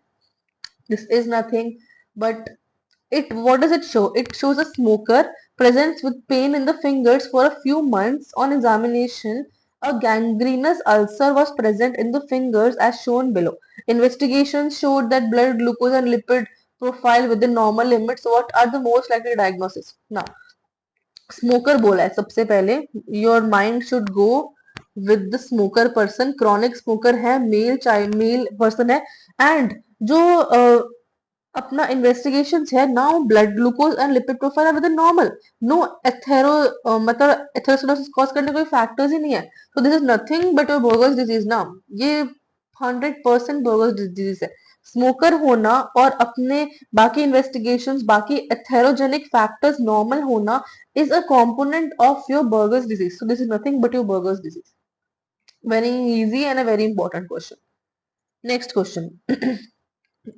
This is nothing but what does it show? It shows a smoker presents with pain in the fingers for a few months. On examination, a gangrenous ulcer was present in the fingers as shown below. Investigations showed that blood glucose and lipid profile within normal limits. What are the most likely diagnosis? Now, smoker बोला है सबसे पहले. Your mind should go with the smoker person. Chronic smoker है, male child male person है, and जो अपना investigation है now, blood glucose and lipid profile है विद नॉर्मल. नो एथेरो मतलब एथेरोस्क्लेरोसिस कॉज करने कोई फैक्टर्स ही नहीं है. तो this is nothing but your burgers disease ना. ये 100% बर्गर्स डिजीज है. स्मोकर होना और अपने बाकी इन्वेस्टिगेशंस, बाकी एथेरोजेनिक फैक्टर्स नॉर्मल होना is a component of your Buerger's disease. So this is nothing but your Buerger's disease. Very easy and a very important question. Next question.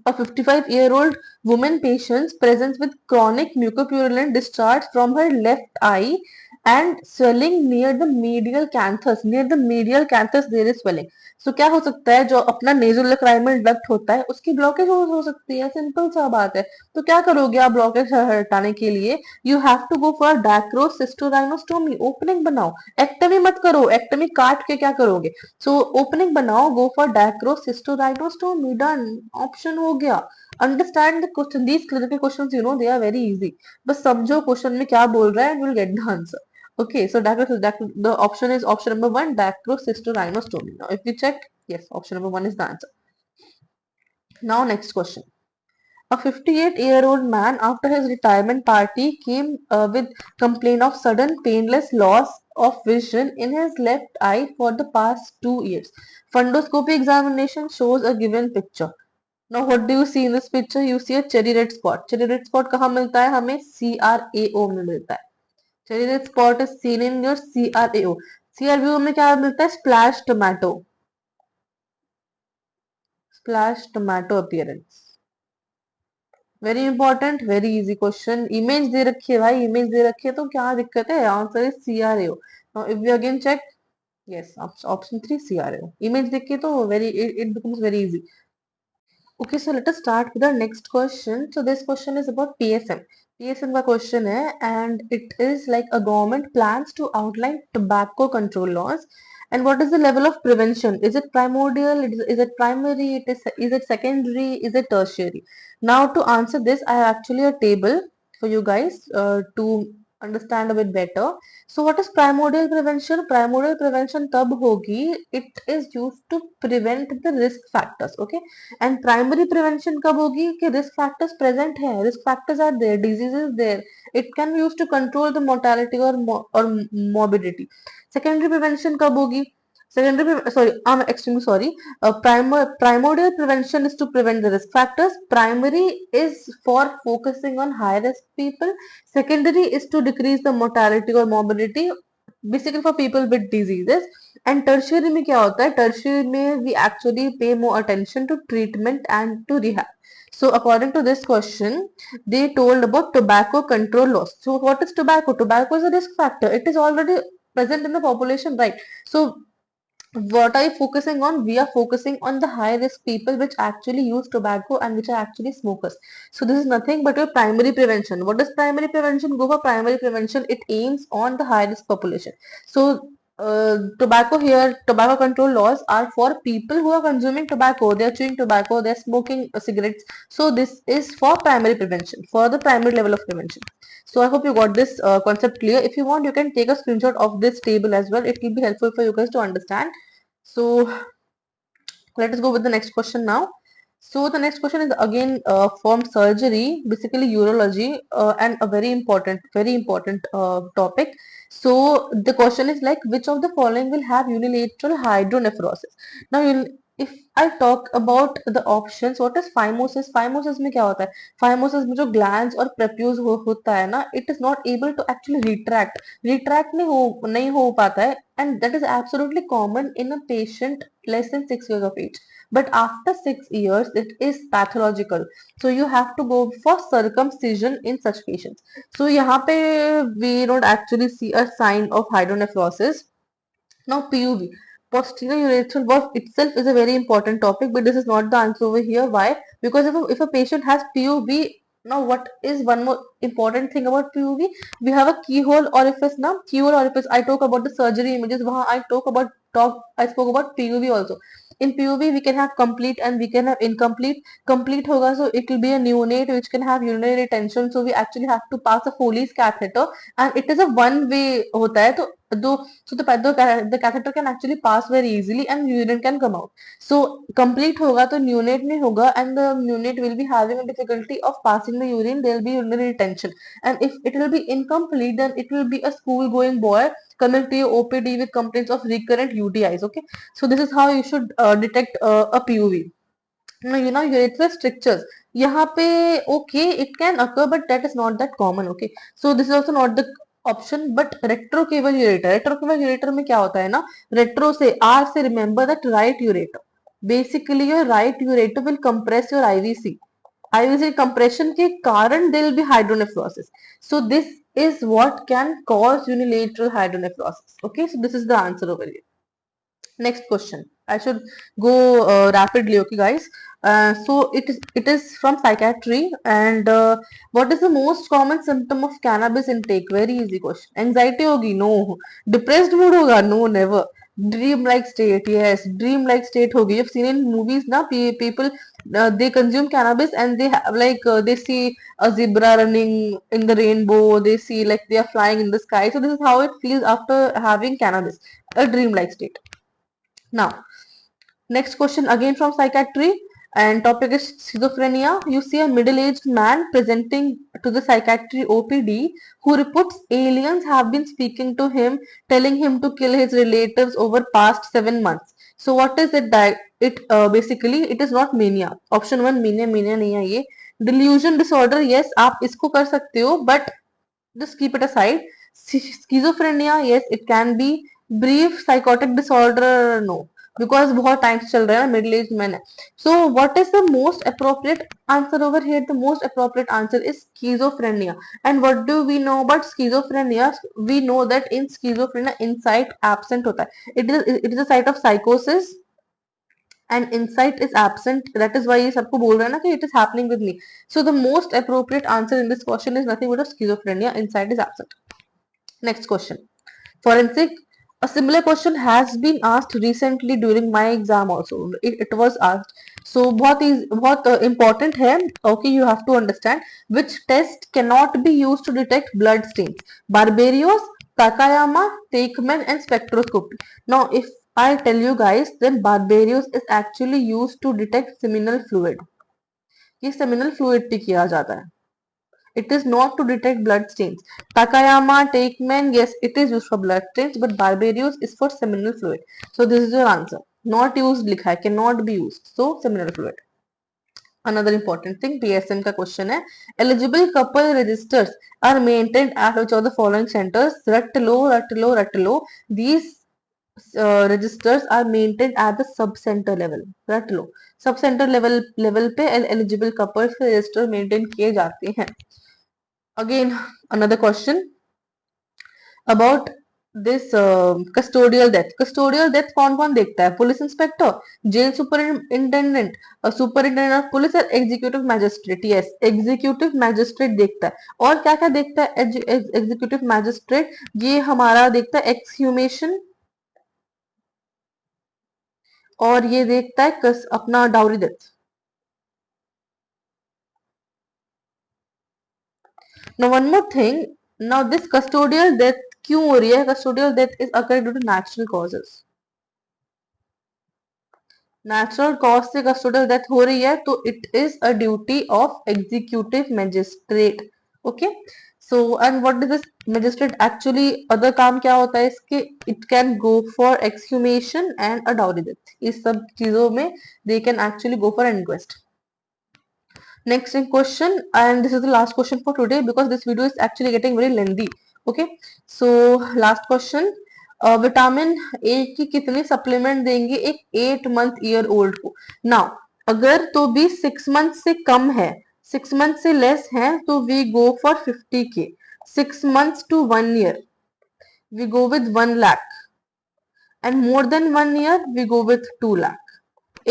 A 55-year-old woman patient presents with chronic mucopurulent discharge from her left eye and swelling near the medial canthus. Near the medial canthus there is swelling. So क्या हो सकता है, जो अपना नेजोलैक्राइमल duct होता है उसकी blockage हो सकती है, सिंपल सा बात है। तो क्या करोगे आप ब्लॉकेज हटाने के लिए? You have to go for dacryocystorhinostomy, opening बनाओ। एक्टमी मत करो, एक्टमी काट के क्या करोगे? सो ओपनिंग बनाओ, go for dacryocystorhinostomy, done, option हो गया। Understand the question, these clinical questions they are very easy. बस समझो क्वेश्चन में क्या बोल रहा है, and you will get the answer. Okay, so the option is option number one, dacrocystorhinostomy. Now, if we check, yes, option number one is the answer. Now, next question. A 58-year-old man after his retirement party came with complaint of sudden painless loss of vision in his left eye for the past 2 years. Fundoscopy examination shows a given picture. Now, what do you see in this picture? You see a cherry red spot. Cherry red spot कहाँ मिलता है हमें? CRAO में मिलता है। cherry red spot is seen in your CRAO. CRAO में क्या मिलता है? Splash tomato. Splash tomato appearance. Very important, very easy question. Image दे रखी है भाई, इमेज दे रखी है तो क्या दिक्कत है? Answer is CRAO। Now if we again check, yes, option three CRAO। Image देख के तो very it becomes very easy. Okay, so let us start with our next question. So this question is about PSM. PSM का question है, and it is like a government plans to outline tobacco control laws. And what is the level of prevention? Is it primordial? Is it primary? Is it secondary? Is it tertiary? Now to answer this, I have actually a table for you guys to understand a bit better. So what is primordial prevention? Primordial prevention तब होगी, it is used to prevent the risk factors. Okay, and primary prevention कब होगी कि risk factors present है, risk factors are there, disease is there, it can be used to control the mortality और morbidity. Secondary prevention कब होगी? Secondary sorry, I am extremely sorry, primordial prevention is to prevent the risk factors, primary is for focusing on high risk people, secondary is to decrease the mortality or morbidity basically for people with diseases, and tertiary में क्या होता है? tertiary में we actually pay more attention to treatment and to rehab. So according to this question, they told about tobacco control laws. So what is tobacco? Tobacco is a risk factor. It is already present in the population, right? So what are you focusing on? We are focusing on the high risk people which actually use tobacco and which are actually smokers. So this is nothing but your primary prevention. What does primary prevention go for? Primary prevention, it aims on the high risk population. So tobacco here, tobacco control laws are for people who are consuming tobacco, they are chewing tobacco, they are smoking cigarettes. So this is for primary prevention, for the primary level of prevention. So I hope you got this concept clear. If you want, you can take a screenshot of this table as well. It will be helpful for you guys to understand. So let us go with the next question now. So the next question is again from surgery, basically urology, and a very important topic. So the question is like, which of the following will have unilateral hydronephrosis? Now, if I talk about the options, what is phimosis? Phimosis में क्या होता है? Phimosis में जो glands और prepuce होता है ना, it is not able to actually retract नहीं हो पाता है, and that is absolutely common in a patient less than 6 years of age. But after 6 years, it is pathological. So you have to go for circumcision in such patients. So यहाँ पे we don't actually see a sign of hydronephrosis. Now PUV, posterior urethral valve itself is a very important topic, but this is not the answer over here. Why? Because if a patient has PUV, now what is one more important thing about PUV? We have a keyhole orifice now. Keyhole orifice. I talk about the surgery images. वहाँ I spoke about PUV also. In PUV we can have complete and we can have incomplete. Complete होगा, so it will be a neonate which can have urinary retention. So we actually have to pass a Foley's catheter, and it is a one way होता है, तो the catheter can actually pass very easily and urine can come out. So complete होगा तो neonate में होगा, and the neonate will be having a difficulty of passing the urine. There will be urinary retention, and if it will be incomplete, then it will be a school going boy coming to your OPD with complaints of recurrent UTIs. Okay, so this is how you should detect a PUV. Now, urethral strictures. यहाँ पे okay, it can occur, but that is not that common. Okay, so this is also not the option, but retrocaval ureter. Retrocaval ureter में क्या होता है ना? Retro से R से remember that right ureter. Basically, your right ureter will compress your IVC. IVC compression के कारण there will be hydronephrosis. So this is what can cause unilateral hydronephrosis. Okay, so this is the answer over here. Next question. I should go rapidly, okay, guys. So it is from psychiatry, and what is the most common symptom of cannabis intake? Very easy question. Anxiety hogi? No. Depressed mood hoga? No, never. Dream-like state? Yes. Dream-like state hogi. You've seen in movies, na people they consume cannabis and they have like they see a zebra running in the rainbow. They see like they are flying in the sky. So this is how it feels after having cannabis. A dream-like state. Now, next question again from psychiatry, and topic is schizophrenia. You see a middle-aged man presenting to the psychiatry OPD who reports aliens have been speaking to him, telling him to kill his relatives over past 7 months. So what is it that basically it is not mania. Option one mania नहीं है ये. Delusion disorder, yes आप इसको कर सकते हो, but just keep it aside. Schizophrenia, yes it can be. Brief psychotic disorder, no, because बहुत time से चल रहा है ना, मिडिल एज मैन है. So what is the most appropriate answer over here? The most appropriate answer is schizophrenia. And what do we know about schizophrenia? We know that in schizophrenia insight absent होता है. It is a site of psychosis and insight is absent. That is why ये सबको बोल रहा है ना कि it is happening with me. So the most appropriate answer in this question is nothing but a schizophrenia. Insight is absent. Next question. Forensic. A similar question has been asked recently during my exam also. It was asked. So बहुत important है. Okay, you have to understand which test cannot be used to detect blood stains. Barbarios, Takayama, Takeman, and spectroscopy. Now, if I tell you guys, then Barbarios is actually used to detect seminal fluid. ये seminal fluid पे किया जाता है. It is not to detect blood stains. Takayama, Takeman, yes, it is used for blood stains, but Barbarius is for seminal fluid. So this is your answer. Not used लिखा है, cannot be used. So seminal fluid. Another important thing, PSM का question है. Eligible couple registers are maintained at which of the following centers? Ratlo. These registers are maintained at the sub-center level. Ratlo. Sub-center level पे eligible couples के register maintain किए जाते हैं. Again, another question about this custodial death. Custodial death कौन कौन देखता है? Police inspector, jail superintendent, superintendent of police और executive magistrate. Yes, executive magistrate देखता है. और क्या क्या देखता है एग्जीक्यूटिव मैजिस्ट्रेट? ये हमारा देखता है एक्सह्यूमेशन, और ये देखता है अपना dowry death. Now one more thing. Now this custodial death क्यों हो रही है? Custodial death is occurred due to natural causes. Natural cause से कस्टोडियल डेथ हो रही है तो it is a duty of executive magistrate. Okay, so and what does this magistrate actually other काम क्या होता है इसके? It can go for exhumation and a dowry death. इस सब चीजों में they can actually go for inquest. Next in question, and this is the last question for today because this video is actually getting very lengthy. Okay, so last question. Vitamin A की कितनी supplement देंगे एक 8 month old को? Now अगर तो भी 6 month से कम है, 6 मंथ से लेस है तो we go for 50K. 6 months to 1 year we go with 1 lakh, and more than 1 year we go with 2 lakh.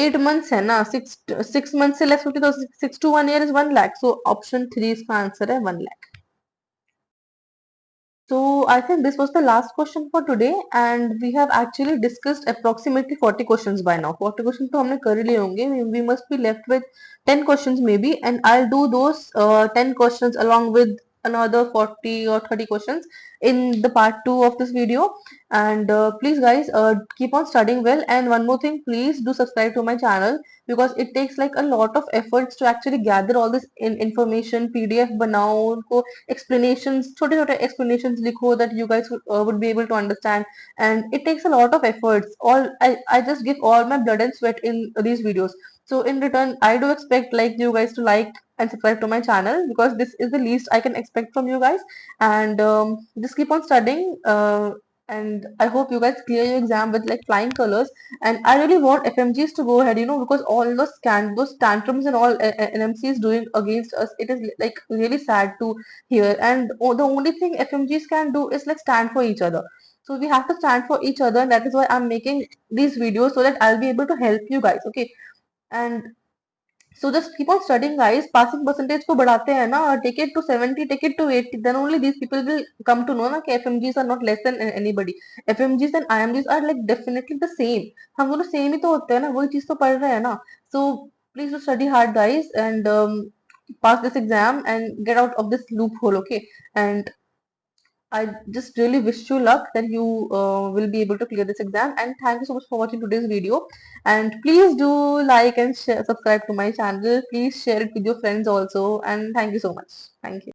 8 months है ना, 6 months से लेस होती तो 6 to 1 year is 1 lakh. So option 3 इसका आंसर है 1 lakh. So I think this was the last question for today, and we have actually discussed approximately 40 questions by now. 40 questions तो हमने कर ही लिए होंगे. We must be left with 10 questions maybe, and I'll do those 10 questions along with another 40 or 30 questions in the part 2 of this video. And please guys keep on studying well, and one more thing, please do subscribe to my channel because it takes like a lot of efforts to actually gather all this information. PDF बनाओ, उनको explanations, छोटे छोटे explanations लिखो that you guys would be able to understand, and it takes a lot of efforts. I just give all my blood and sweat in these videos. So in return I do expect like you guys to like and subscribe to my channel because this is the least I can expect from you guys. And just keep on studying and I hope you guys clear your exam with like flying colors. And I really want FMGs to go ahead, because all those tantrums and all NMCs doing against us, it is like really sad to hear. And the only thing FMGs can do is like stand for each other. So we have to stand for each other, and that is why I'm making these videos so that I'll be able to help you guys. Okay, and so just keep on studying, guys. Passing percentage को बढ़ाते हैं ना, take it to 70, take it to 80. Then only these people will come to know ना कि FMGs are not less than anybody. FMGs and IMGs are like definitely the same. हम दोनों same ही तो होते हैं ना, वही चीज तो पढ़ रहे हैं ना. So please do study hard, guys, and pass this exam and get out of this loophole. Okay, and I just really wish you luck that you will be able to clear this exam. And thank you so much for watching today's video. And please do like and share, subscribe to my channel. Please share it with your friends also. And thank you so much. Thank you.